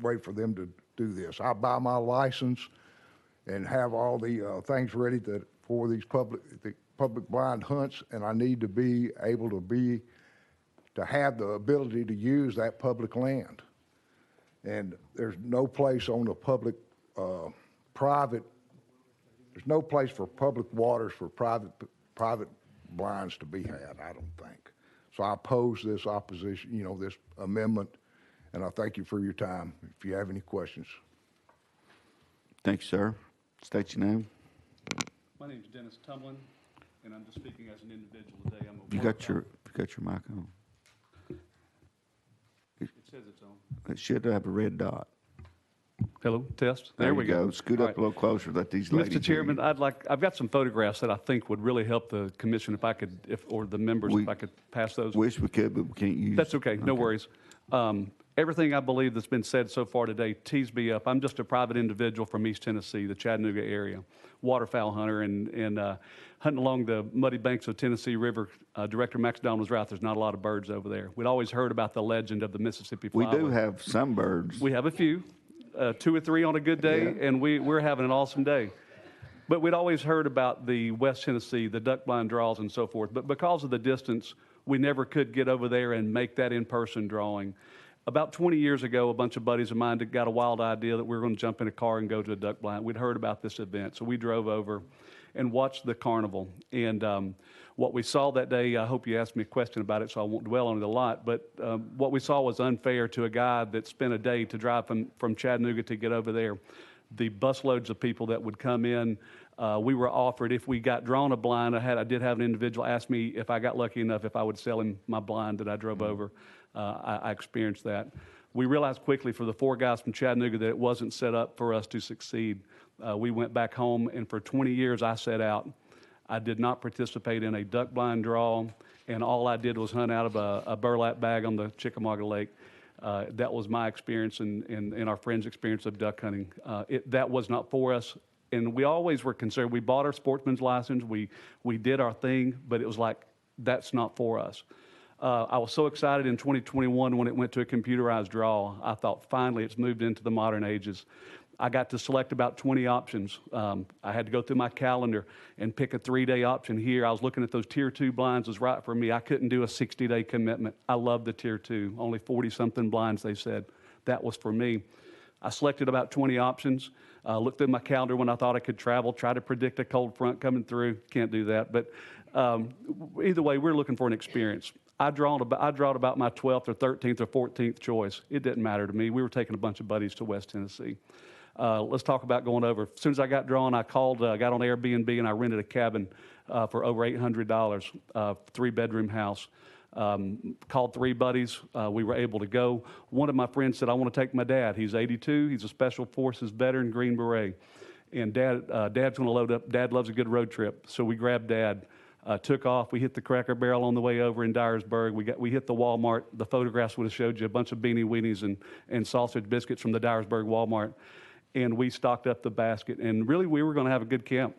way for them to do this. I buy my license and have all the things ready for these public blind hunts, and I need to be able to have the ability to use that public land. And there's no place on the there's no place for public waters for private blinds to be had, I don't think. So I oppose this opposition, this amendment, and I thank you for your time. If you have any questions. Thank you, sir. State your name. My name is Dennis Tumlin, and I'm just speaking as an individual today. You got your mic on. It says it's on. It should have a red dot. Hello, test. There we you go. Scoot All up a little closer. Let these ladies. Mr. Chairman, I've got some photographs that I think would really help the commission or the members, if I could pass those. Wish we could, but we can't use. That's okay. No worries. Everything I believe that's been said so far today tees me up. I'm just a private individual from East Tennessee, the Chattanooga area, waterfowl hunter, and hunting along the muddy banks of Tennessee River. Director Max Don was right. There's not a lot of birds over there. We'd always heard about the legend of the Mississippi We flyway. do have some birds. We have a few, 2 or 3 on a good day, Yeah. and we're having an awesome day. But we'd always heard about the West Tennessee, the duck blind draws and so forth. But because of the distance, we never could get over there and make that in-person drawing. About 20 years ago, a bunch of buddies of mine got a wild idea that we were going to jump in a car and go to a duck blind. We'd heard about this event, so we drove over and watched the carnival. And what we saw that day, I hope you asked me a question about it, so I won't dwell on it a lot, but what we saw was unfair to a guy that spent a day to drive from Chattanooga to get over there. The busloads of people that would come in, we were offered, if we got drawn a blind, I did have an individual ask me if I got lucky enough if I would sell him my blind that I drove over. I experienced that. We realized quickly for the 4 guys from Chattanooga that it wasn't set up for us to succeed. We went back home, and for 20 years I set out. I did not participate in a duck blind draw, and all I did was hunt out of a burlap bag on the Chickamauga Lake. That was my experience and our friends' experience of duck hunting. That was not for us, and we always were concerned. We bought our sportsman's license. We did our thing, but it was like, that's not for us. I was so excited in 2021 when it went to a computerized draw. I thought, finally, it's moved into the modern ages. I got to select about 20 options. I had to go through my calendar and pick a 3-day option here. I was looking at those Tier 2 blinds was right for me. I couldn't do a 60-day commitment. I love the Tier 2, only 40-something blinds, they said. That was for me. I selected about 20 options, looked at my calendar when I thought I could travel, tried to predict a cold front coming through. Can't do that, but either way, we're looking for an experience. I drawed about my 12th or 13th or 14th choice. It didn't matter to me. We were taking a bunch of buddies to West Tennessee. Let's talk about going over. As soon as I got drawn, I called, got on Airbnb, and I rented a cabin for over $800, 3-bedroom house. Called 3 buddies. We were able to go. One of my friends said, I want to take my dad. He's 82. He's a Special Forces veteran, Green Beret. And Dad's going to load up. Dad loves a good road trip. So we grabbed Dad. Took off. We hit the Cracker Barrel on the way over in Dyersburg. We hit the Walmart. The photographs would have showed you a bunch of beanie weenies and sausage biscuits from the Dyersburg Walmart. And we stocked up the basket. And really, we were going to have a good camp.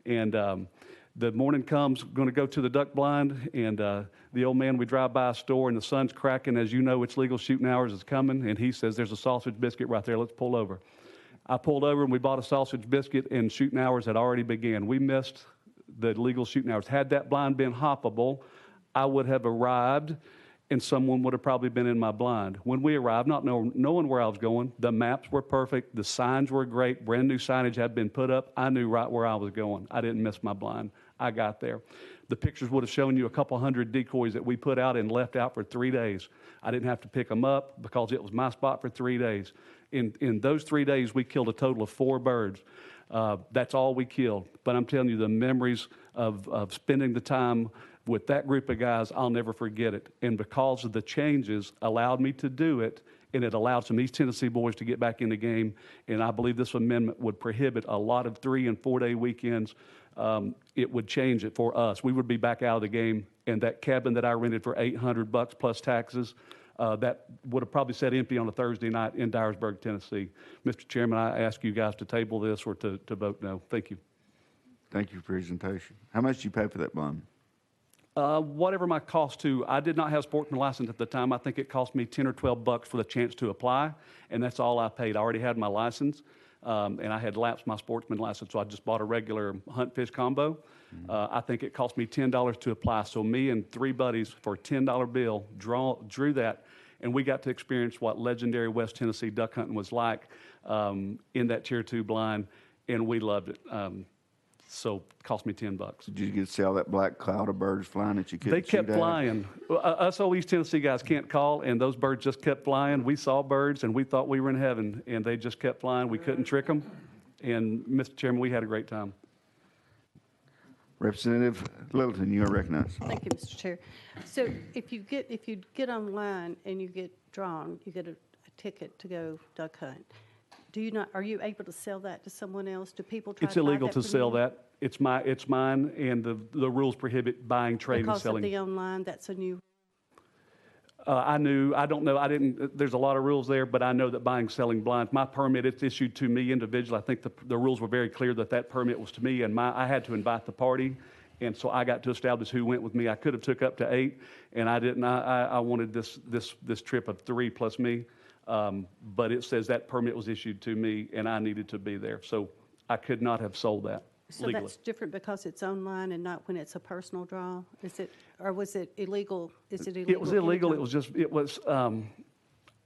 And the morning comes, going to go to the duck blind. And the old man, we drive by a store, and the sun's cracking. As you know, it's legal shooting hours is coming. And he says, there's a sausage biscuit right there. Let's pull over. I pulled over and we bought a sausage biscuit, and shooting hours had already begun. We missed the legal shooting hours. Had that blind been hoppable, I would have arrived and someone would have probably been in my blind. When we arrived, not knowing where I was going, the maps were perfect, the signs were great, brand new signage had been put up. I knew right where I was going. I didn't miss my blind. I got there. The pictures would have shown you a couple hundred decoys that we put out and left out for 3 days. I didn't have to pick them up because it was my spot for 3 days. In those 3 days, we killed a total of 4 birds. That's all we killed. But I'm telling you, the memories of spending the time with that group of guys, I'll never forget it. And because of the changes allowed me to do it, and it allowed some East Tennessee boys to get back in the game. And I believe this amendment would prohibit a lot of 3- and 4-day weekends. It would change it for us. We would be back out of the game. And that cabin that I rented for $800 plus taxes, that would have probably sat empty on a Thursday night in Dyersburg, Tennessee. Mr. Chairman, I ask you guys to table this or to vote no. Thank you. Thank you for your presentation. How much did you pay for that bond? Whatever my cost to, I did not have a sportsman license at the time. I think it cost me $10 or $12 for the chance to apply, and that's all I paid. I already had my license, and I had lapsed my sportsman license, so I just bought a regular hunt fish combo. I think it cost me $10 to apply. So me and 3 buddies for a $10 bill drew that, and we got to experience what legendary West Tennessee duck hunting was like in that Tier 2 blind, and we loved it. So it cost me $10. Did you get to see all that black cloud of birds flying that you couldn't They kept shoot at? flying. Us old East Tennessee guys can't call, and those birds just kept flying. We saw birds, and we thought we were in heaven, and they just kept flying. We couldn't trick them. And, Mr. Chairman, we had a great time. Representative Littleton, you are recognized. Thank you, Mr. Chair. So if you get online and you get drawn, you get a ticket to go duck hunt. Are you able to sell that to someone else? Do people try It's to buy illegal that to from sell you? that. It's mine, and the rules prohibit buying, trading, and Because of selling. the online, that's a new. I don't know, there's a lot of rules there, but I know that buying, selling blinds, my permit, it's issued to me individually. I think the rules were very clear that permit was to me, and I had to invite the party, and so I got to establish who went with me. I could have took up to 8, and I didn't. I wanted this trip of 3 plus me, but it says that permit was issued to me, and I needed to be there. So I could not have sold that So legally. that's different because it's online and not when it's a personal draw? Or was it illegal? Is it illegal? It was illegal. anytime? It was,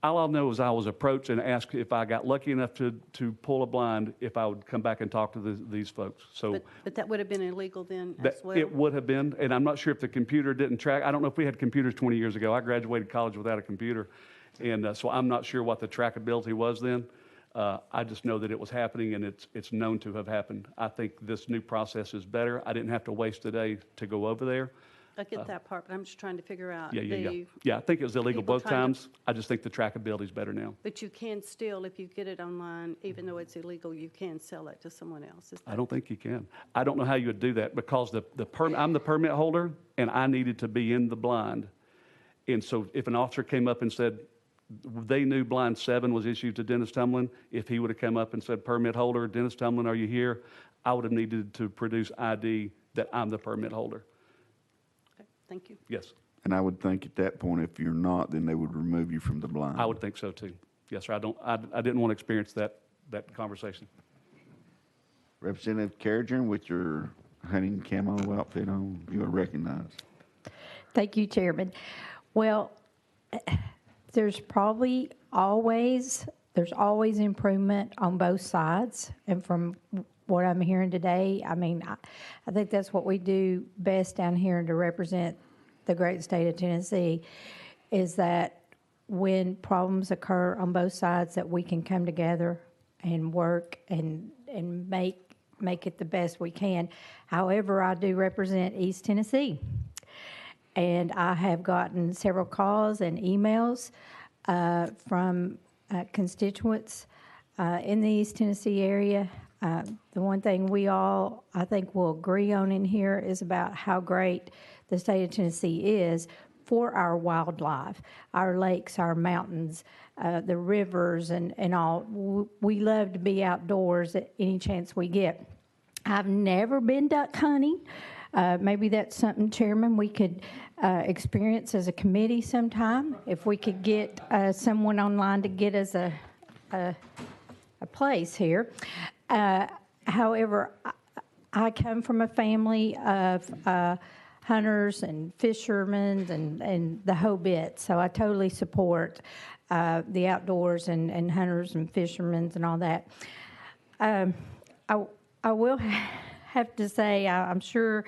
all I know is I was approached and asked if I got lucky enough to pull a blind, if I would come back and talk to these folks. So But that would have been illegal then that as well? it would have been, and I'm not sure if the computer didn't track. I don't know if we had computers 20 years ago. I graduated college without a computer, and so I'm not sure what the trackability was then. I just know that it was happening, and it's known to have happened. I think this new process is better. I didn't have to waste a day to go over there. I get that part, but I'm just trying to figure out Yeah, I think it was illegal people both trying to- times. I just think the trackability is better now. But you can still, if you get it online, even though it's illegal, you can sell it to someone else. I don't think you can. I don't know how you would do that because I'm the permit holder, and I needed to be in the blind. And so if an officer came up and said, they knew blind 7 was issued to Dennis Tumlin, if he would have come up and said, permit holder, Dennis Tumlin, are you here? I would have needed to produce ID that I'm the permit holder. Okay, thank you. Yes, And I would think at that point, if you're not, then they would remove you from the blind. I would think so too. Yes, sir. I didn't want to experience that conversation. Representative Carrigan, with your hunting camo outfit on, you are recognized. Thank you, Chairman. Well, there's always improvement on both sides. And from what I'm hearing today, I mean, I think that's what we do best down here to represent the great state of Tennessee, is that when problems occur on both sides, that we can come together and work and make it the best we can. However, I do represent East Tennessee. And I have gotten several calls and emails from constituents in the East Tennessee area. The one thing we all, I think, will agree on in here is about how great the state of Tennessee is for our wildlife, our lakes, our mountains, the rivers, and all. We love to be outdoors at any chance we get. I've never been duck hunting. Maybe that's something, Chairman, we could experience as a committee sometime. If we could get someone online to get us a place here. However, I come from a family of hunters and fishermen and the whole bit, so I totally support the outdoors and hunters and fishermen and all that. I will have to say, I'm sure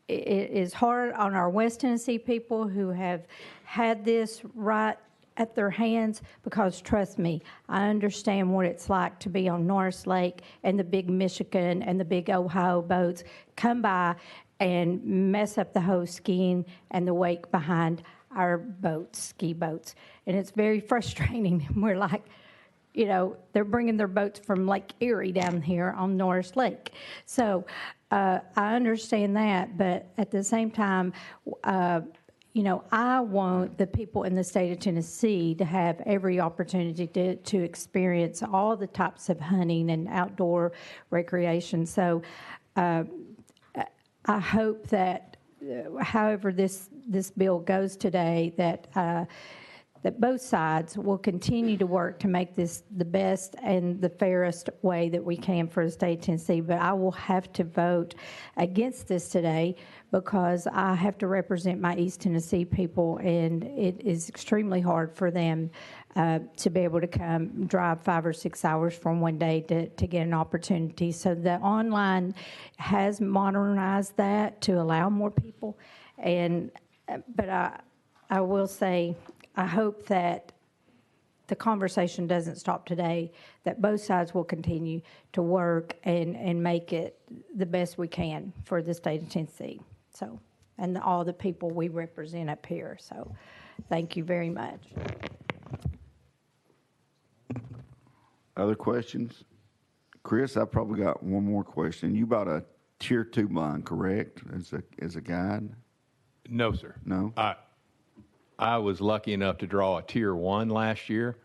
it is hard on our West Tennessee people who have had this right at their hands, because trust me, I understand what it's like to be on Norris Lake and the big Michigan and the big Ohio boats come by and mess up the whole skiing and the wake behind our boats, ski boats. And it's very frustrating. We're like, you know, they're bringing their boats from Lake Erie down here on Norris Lake. So I understand that, but at the same time, you know, I want the people in the state of Tennessee to have every opportunity to experience all the types of hunting and outdoor recreation. So I hope that, however this bill goes today, that both sides will continue to work to make this the best and the fairest way that we can for the state of Tennessee. But I will have to vote against this today because I have to represent my East Tennessee people, and it is extremely hard for them to be able to come drive 5 or 6 hours from one day to get an opportunity. So the online has modernized that to allow more people. But I will say, I hope that the conversation doesn't stop today, that both sides will continue to work and make it the best we can for the state of Tennessee. So, and all the people we represent up here. So, thank you very much. Other questions? Chris, I probably got one more question. You bought a Tier 2 blind, correct, as a guide? No, sir. No? I was lucky enough to draw a Tier 1 last year,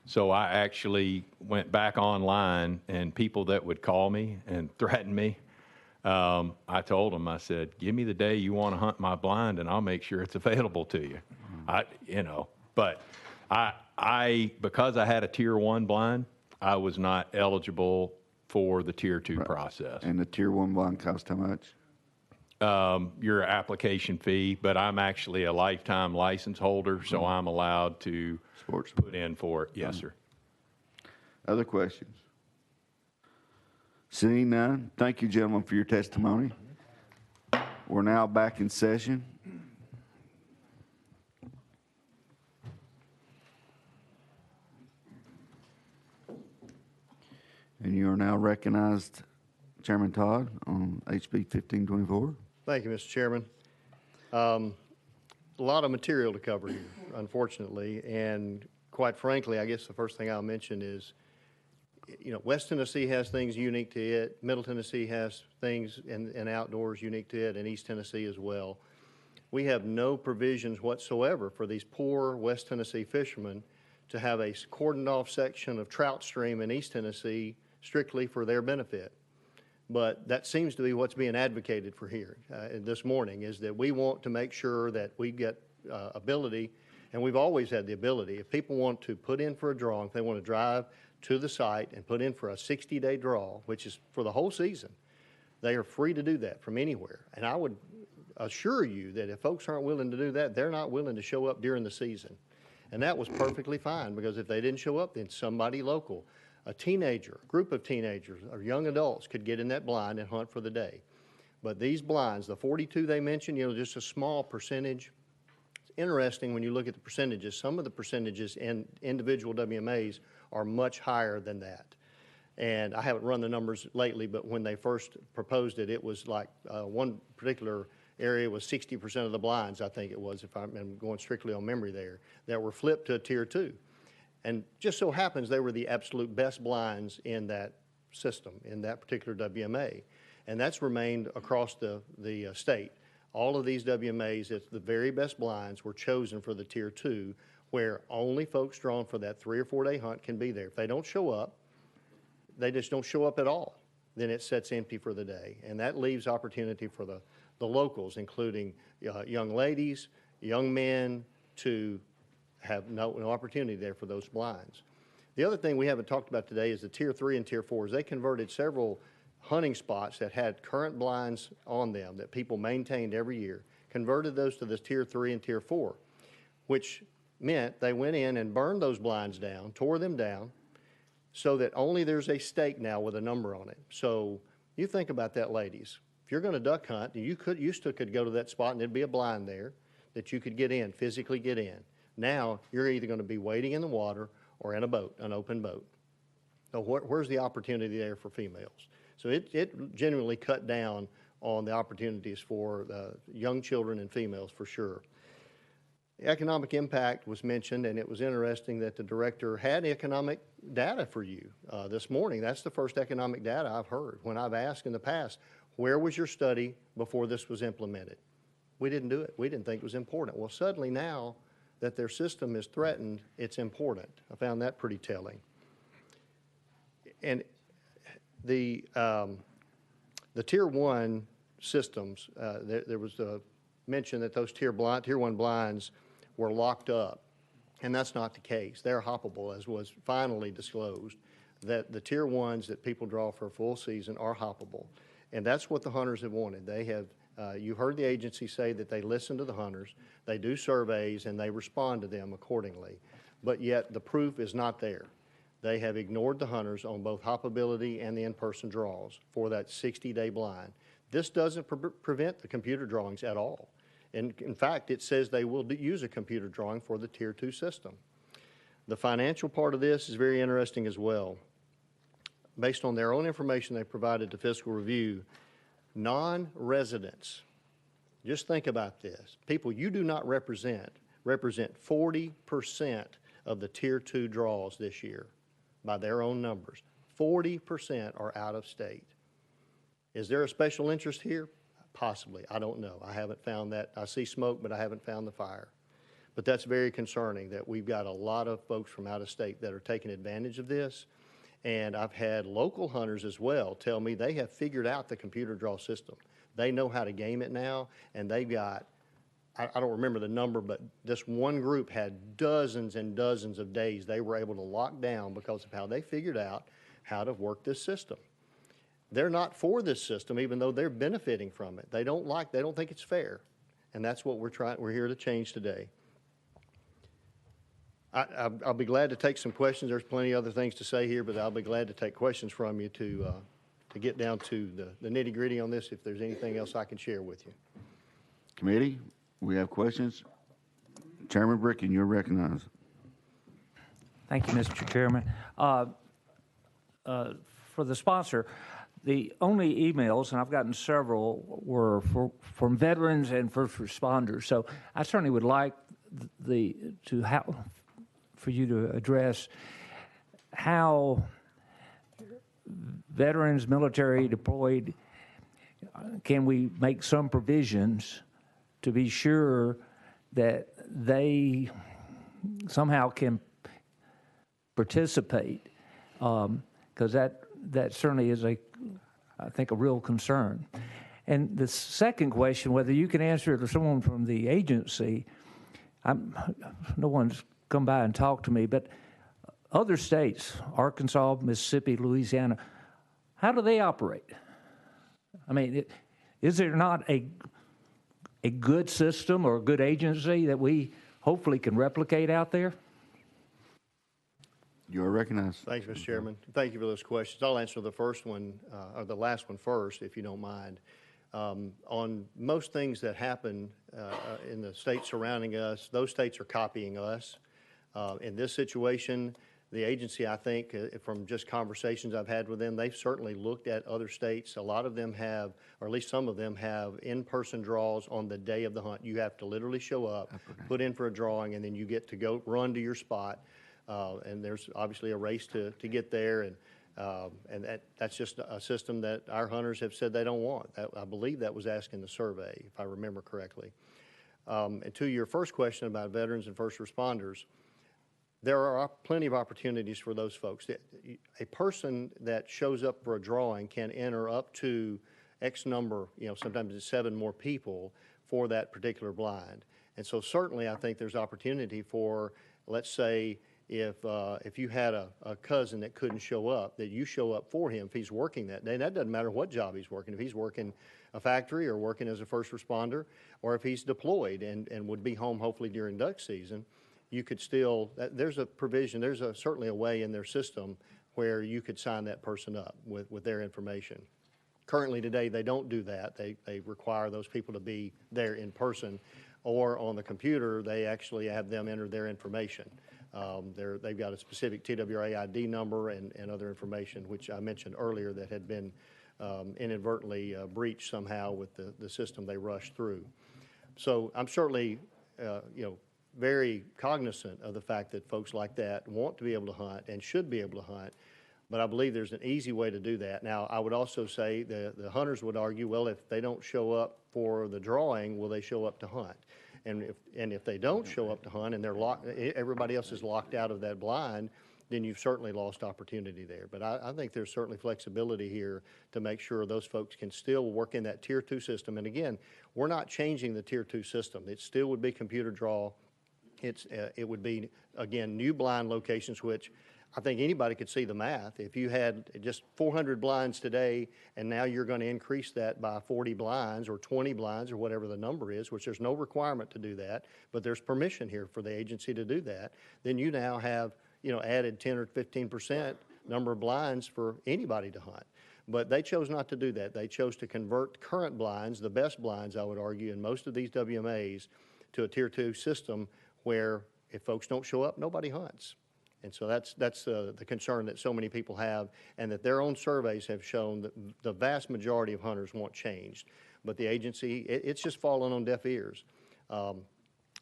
so I actually went back online, and people that would call me and threaten me, I told them, I said, give me the day you want to hunt my blind, and I'll make sure it's available to you. But because I had a Tier 1 blind, I was not eligible for the Tier 2 process. And the Tier 1 blind cost how much? Your application fee, but I'm actually a lifetime license holder, so I'm allowed to put in for it. Yes, sir. Other questions? Seeing none, thank you, gentlemen, for your testimony. We're now back in session. And you are now recognized, Chairman Todd, on HB 1524. Thank you, Mr. Chairman. A lot of material to cover here, unfortunately, and quite frankly, I guess the first thing I'll mention is, you know, West Tennessee has things unique to it, Middle Tennessee has things in outdoors unique to it, and East Tennessee as well. We have no provisions whatsoever for these poor West Tennessee fishermen to have a cordoned off section of trout stream in East Tennessee strictly for their benefit. But that seems to be what's being advocated for here this morning, is that we want to make sure that we get ability, and we've always had the ability. If people want to put in for a draw, if they want to drive to the site and put in for a 60-day draw, which is for the whole season, they are free to do that from anywhere. And I would assure you that if folks aren't willing to do that, they're not willing to show up during the season. And that was perfectly fine, because if they didn't show up, then somebody local, a teenager, a group of teenagers or young adults could get in that blind and hunt for the day. But these blinds, the 42 they mentioned, you know, just a small percentage. It's interesting when you look at the percentages. Some of the percentages in individual WMAs are much higher than that. And I haven't run the numbers lately, but when they first proposed it, it was like one particular area was 60% of the blinds, I think it was, if I'm going strictly on memory there, that were flipped to a Tier 2. And just so happens they were the absolute best blinds in that system, in that particular WMA. And that's remained across the state. All of these WMAs, it's the very best blinds were chosen for the Tier 2, where only folks drawn for that 3 or 4 day hunt can be there. If they don't show up, they just don't show up at all. Then it sits empty for the day. And that leaves opportunity for the locals, including young ladies, young men, to have no opportunity there for those blinds. The other thing we haven't talked about today is the Tier 3 and Tier 4s. They converted several hunting spots that had current blinds on them that people maintained every year, converted those to the Tier 3 and Tier 4, which meant they went in and burned those blinds down, tore them down, so that only there's a stake now with a number on it. So you think about that, ladies. If you're going to duck hunt, you could go to that spot and there'd be a blind there that you could get in, physically get in. Now you're either going to be waiting in the water or in a boat, an open boat. So where's the opportunity there for females? So it genuinely cut down on the opportunities for young children and females for sure. Economic impact was mentioned, and it was interesting that the director had economic data for you this morning. That's the first economic data I've heard. When I've asked in the past, where was your study before this was implemented? We didn't do it. We didn't think it was important. Well, suddenly now that their system is threatened, it's important. I found that pretty telling. And the Tier 1 systems, there was a mention that those Tier 1 blinds were locked up, and that's not the case. They're hoppable, as was finally disclosed, that the Tier 1s that people draw for a full season are hoppable. And that's what the hunters have wanted. They have, you heard the agency say that they listen to the hunters, they do surveys, and they respond to them accordingly. But yet the proof is not there. They have ignored the hunters on both hoppability and the in-person draws for that 60-day blind. This doesn't prevent the computer drawings at all. And in fact, it says they will use a computer drawing for the Tier 2 system. The financial part of this is very interesting as well. Based on their own information they provided to Fiscal Review, non-residents, just think about this, people you do not represent 40% of the Tier 2 draws this year by their own numbers. 40% are out of state. Is there a special interest here? Possibly. I don't know. I haven't found that. I see smoke, but I haven't found the fire. But that's very concerning that we've got a lot of folks from out of state that are taking advantage of this. And I've had local hunters as well tell me they have figured out the computer draw system. They know how to game it now, and they've got, I don't remember the number, but this one group had dozens and dozens of days they were able to lock down because of how they figured out how to work this system. They're not for this system, even though they're benefiting from it. They don't think it's fair. And that's what we're here to change today. I'll be glad to take some questions. There's plenty of other things to say here, but I'll be glad to take questions from you to get down to the nitty gritty on this if there's anything else I can share with you. Committee, we have questions. Chairman Bricken, you're recognized. Thank you, Mr. Chairman. For the sponsor, the only emails, and I've gotten several, were from veterans and first responders. So I certainly would like for you to address how veterans, military deployed, can we make some provisions to be sure that they somehow can participate? Because that certainly is, I think, a real concern. And the second question, whether you can answer it or someone from the agency, no one's come by and talked to me, but other states, Arkansas, Mississippi, Louisiana, how do they operate? I mean, is there not a good system or a good agency that we hopefully can replicate out there? You are recognized. Thanks, Mr. Chairman. Thank you for those questions. I'll answer the first one, or the last one first, if you don't mind. On most things that happen in the states surrounding us, those states are copying us. In this situation, the agency, I think, from just conversations I've had with them, they've certainly looked at other states. A lot of them have, or at least some of them have, in-person draws on the day of the hunt. You have to literally show up, put in for a drawing, and then you get to go run to your spot. And there's obviously a race to get there, and that's just a system that our hunters have said they don't want. I believe that was asked in the survey, if I remember correctly. And to your first question about veterans and first responders, there are plenty of opportunities for those folks. A person that shows up for a drawing can enter up to X number, sometimes it's 7 more people for that particular blind. And so certainly I think there's opportunity for, let's say, if you had a cousin that couldn't show up, that you show up for him if he's working that day. That doesn't matter what job he's working. If he's working a factory or working as a first responder, or if he's deployed and would be home hopefully during duck season, you could still, there's a provision, there's certainly a way in their system where you could sign that person up with their information. Currently today, they don't do that. They require those people to be there in person, or on the computer, they actually have them enter their information. They've got a specific TWA ID number and other information, which I mentioned earlier that had been inadvertently breached somehow with the system they rushed through. So I'm certainly, very cognizant of the fact that folks like that want to be able to hunt and should be able to hunt, but I believe there's an easy way to do that. Now, I would also say the hunters would argue, well, if they don't show up for the drawing, will they show up to hunt? And if they don't show up to hunt and they're locked, everybody else is locked out of that blind, then you've certainly lost opportunity there. But I think there's certainly flexibility here to make sure those folks can still work in that Tier 2 system. And again, we're not changing the Tier 2 system. It still would be computer draw. It would be, again, new blind locations, which I think anybody could see the math. If you had just 400 blinds today, and now you're going to increase that by 40 blinds or 20 blinds or whatever the number is, which there's no requirement to do that, but there's permission here for the agency to do that, then you now have, added 10 or 15% number of blinds for anybody to hunt. But they chose not to do that. They chose to convert current blinds, the best blinds, I would argue, in most of these WMAs, to a Tier 2 system where if folks don't show up, nobody hunts. And so that's the concern that so many people have, and that their own surveys have shown that the vast majority of hunters want changed. But the agency, it's just fallen on deaf ears.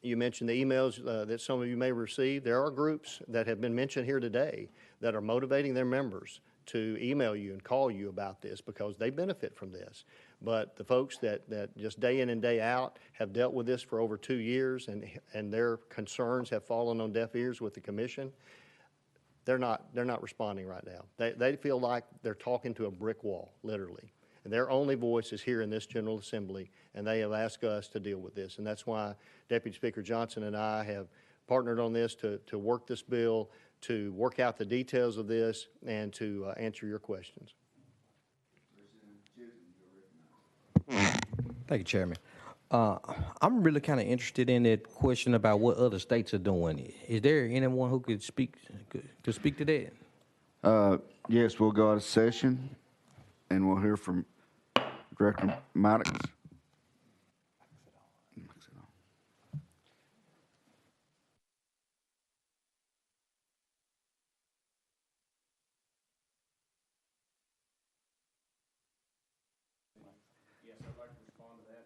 You mentioned the emails that some of you may receive. There are groups that have been mentioned here today that are motivating their members to email you and call you about this because they benefit from this. But the folks that just day in and day out have dealt with this for over 2 years and their concerns have fallen on deaf ears with the commission, they're not responding right now. They feel like they're talking to a brick wall, literally. And their only voice is here in this General Assembly, and they have asked us to deal with this. And that's why Deputy Speaker Johnson and I have partnered on this to work this bill, to work out the details of this, and to answer your questions. Thank you, Chairman. I'm really kind of interested in that question about what other states are doing. Is there anyone who could speak to that? Yes, we'll go out of session, and we'll hear from Director Maddox.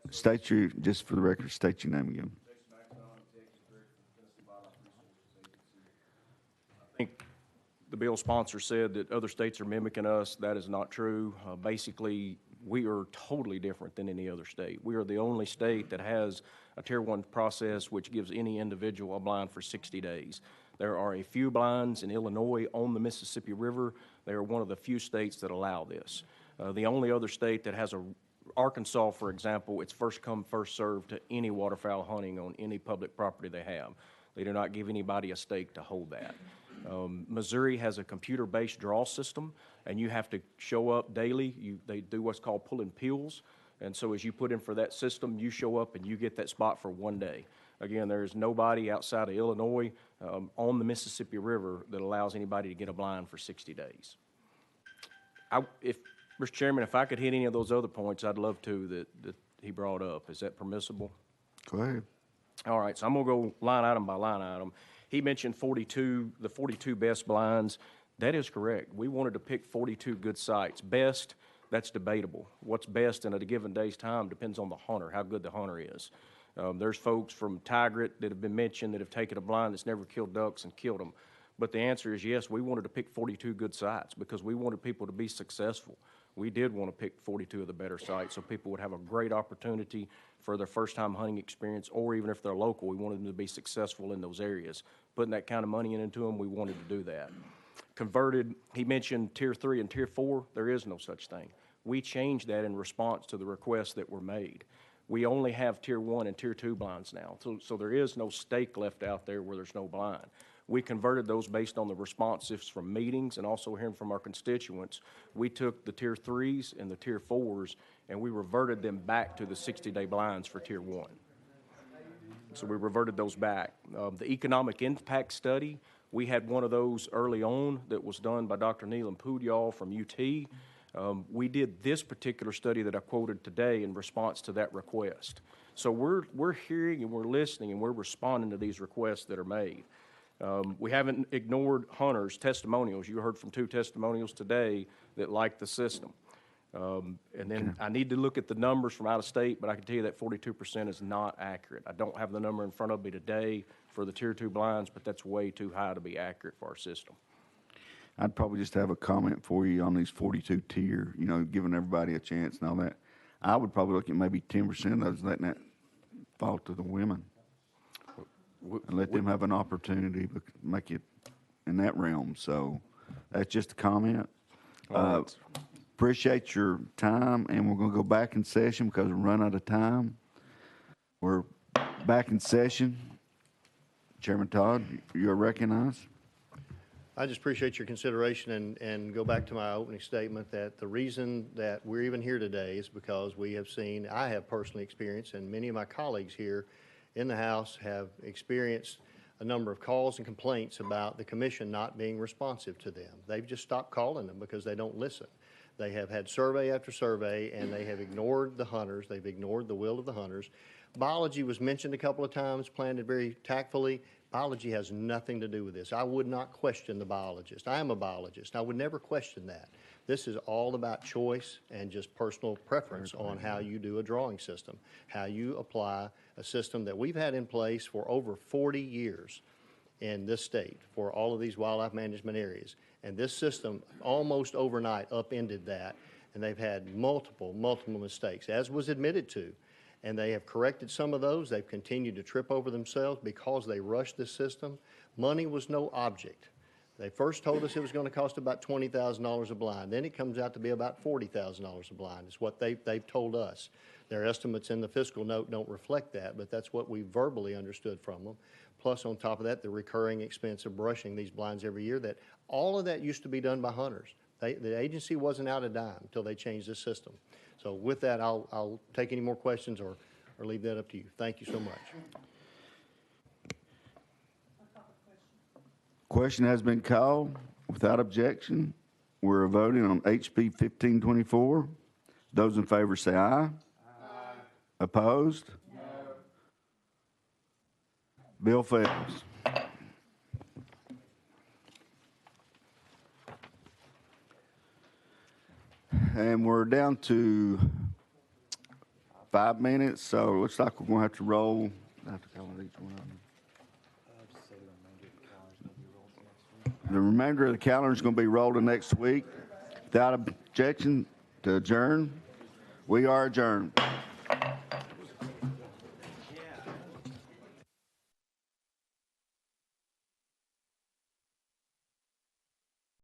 State your, just for the record, state your name again. I think the bill sponsor said that other states are mimicking us. That is not true. Basically, we are totally different than any other state. We are the only state that has a Tier 1 process which gives any individual a blind for 60 days. There are a few blinds in Illinois on the Mississippi River. They are one of the few states that allow this. The only other state that has Arkansas, for example, it's first come, first served to any waterfowl hunting on any public property they have. They do not give anybody a stake to hold that. Missouri has a computer-based draw system, and you have to show up daily. They do what's called pulling peels, and so as you put in for that system, you show up and you get that spot for one day. Again, there's nobody outside of Illinois on the Mississippi River that allows anybody to get a blind for 60 days. Mr. Chairman, if I could hit any of those other points, I'd love to that he brought up. Is that permissible? Go ahead. All right, so I'm going to go line item by line item. He mentioned the 42 best blinds. That is correct. We wanted to pick 42 good sites. Best, that's debatable. What's best in a given day's time depends on the hunter, how good the hunter is. There's folks from Tigrit that have been mentioned that have taken a blind that's never killed ducks and killed them. But the answer is yes, we wanted to pick 42 good sites because we wanted people to be successful. We did want to pick 42 of the better sites so people would have a great opportunity for their first-time hunting experience, or even if they're local, we wanted them to be successful in those areas. Putting that kind of money into them, we wanted to do that. Converted, he mentioned Tier 3 and Tier 4. There is no such thing. We changed that in response to the requests that were made. We only have Tier 1 and Tier 2 blinds now, so there is no stake left out there where there's no blind. We converted those based on the responses from meetings and also hearing from our constituents. We took the Tier 3s and the Tier 4s, and we reverted them back to the 60-day blinds for Tier 1. So we reverted those back. The economic impact study, we had one of those early on that was done by Dr. Neelam Poodyal from UT. We did this particular study that I quoted today in response to that request. So we're hearing and we're listening and we're responding to these requests that are made. We haven't ignored hunters' testimonials. You heard from 2 testimonials today that like the system. And then I need to look at the numbers from out of state, but I can tell you that 42% is not accurate. I don't have the number in front of me today for the Tier 2 blinds, but that's way too high to be accurate for our system. I'd probably just have a comment for you on these 42 tier, you know, giving everybody a chance and all that. I would probably look at maybe 10% of those, letting that fall to the women. And let them have an opportunity to make it in that realm. So that's just a comment. Appreciate your time, and we're going to go back in session because we run out of time. We're back in session. Chairman Todd, you're recognized. I just appreciate your consideration and go back to my opening statement that the reason that we're even here today is because we have seen, I have personally experienced, and many of my colleagues here in the House have experienced a number of calls and complaints about the commission not being responsive to them. They've just stopped calling them because they don't listen. They have had survey after survey, and they have ignored the hunters. They've ignored the will of the hunters. Biology was mentioned a couple of times, planted very tactfully. Biology has nothing to do with this. I would not question the biologist. I am a biologist. I would never question that. This is all about choice and just personal preference on how you do a drawing system, how you apply a system that we've had in place for over 40 years in this state for all of these wildlife management areas. And this system almost overnight upended that, and they've had multiple mistakes, as was admitted to. And they have corrected some of those. They've continued to trip over themselves because they rushed this system. Money was no object. They first told us it was going to cost about $20,000 a blind. Then it comes out to be about $40,000 a blind is what they've told us. Their estimates in the fiscal note don't reflect that, but that's what we verbally understood from them. Plus, on top of that, the recurring expense of brushing these blinds every year, that all of that used to be done by hunters. The agency wasn't out a dime until they changed this system. So with that, I'll take any more questions or leave that up to you. Thank you so much. Question has been called. Without objection, we're voting on HB 1524. Those in favor say aye. Aye. Opposed? No. Bill fails. And we're down to 5 minutes, so it looks like we're going to have to roll. I have to call each one of them. The remainder of the calendar is going to be rolled to next week. Without objection to adjourn, we are adjourned.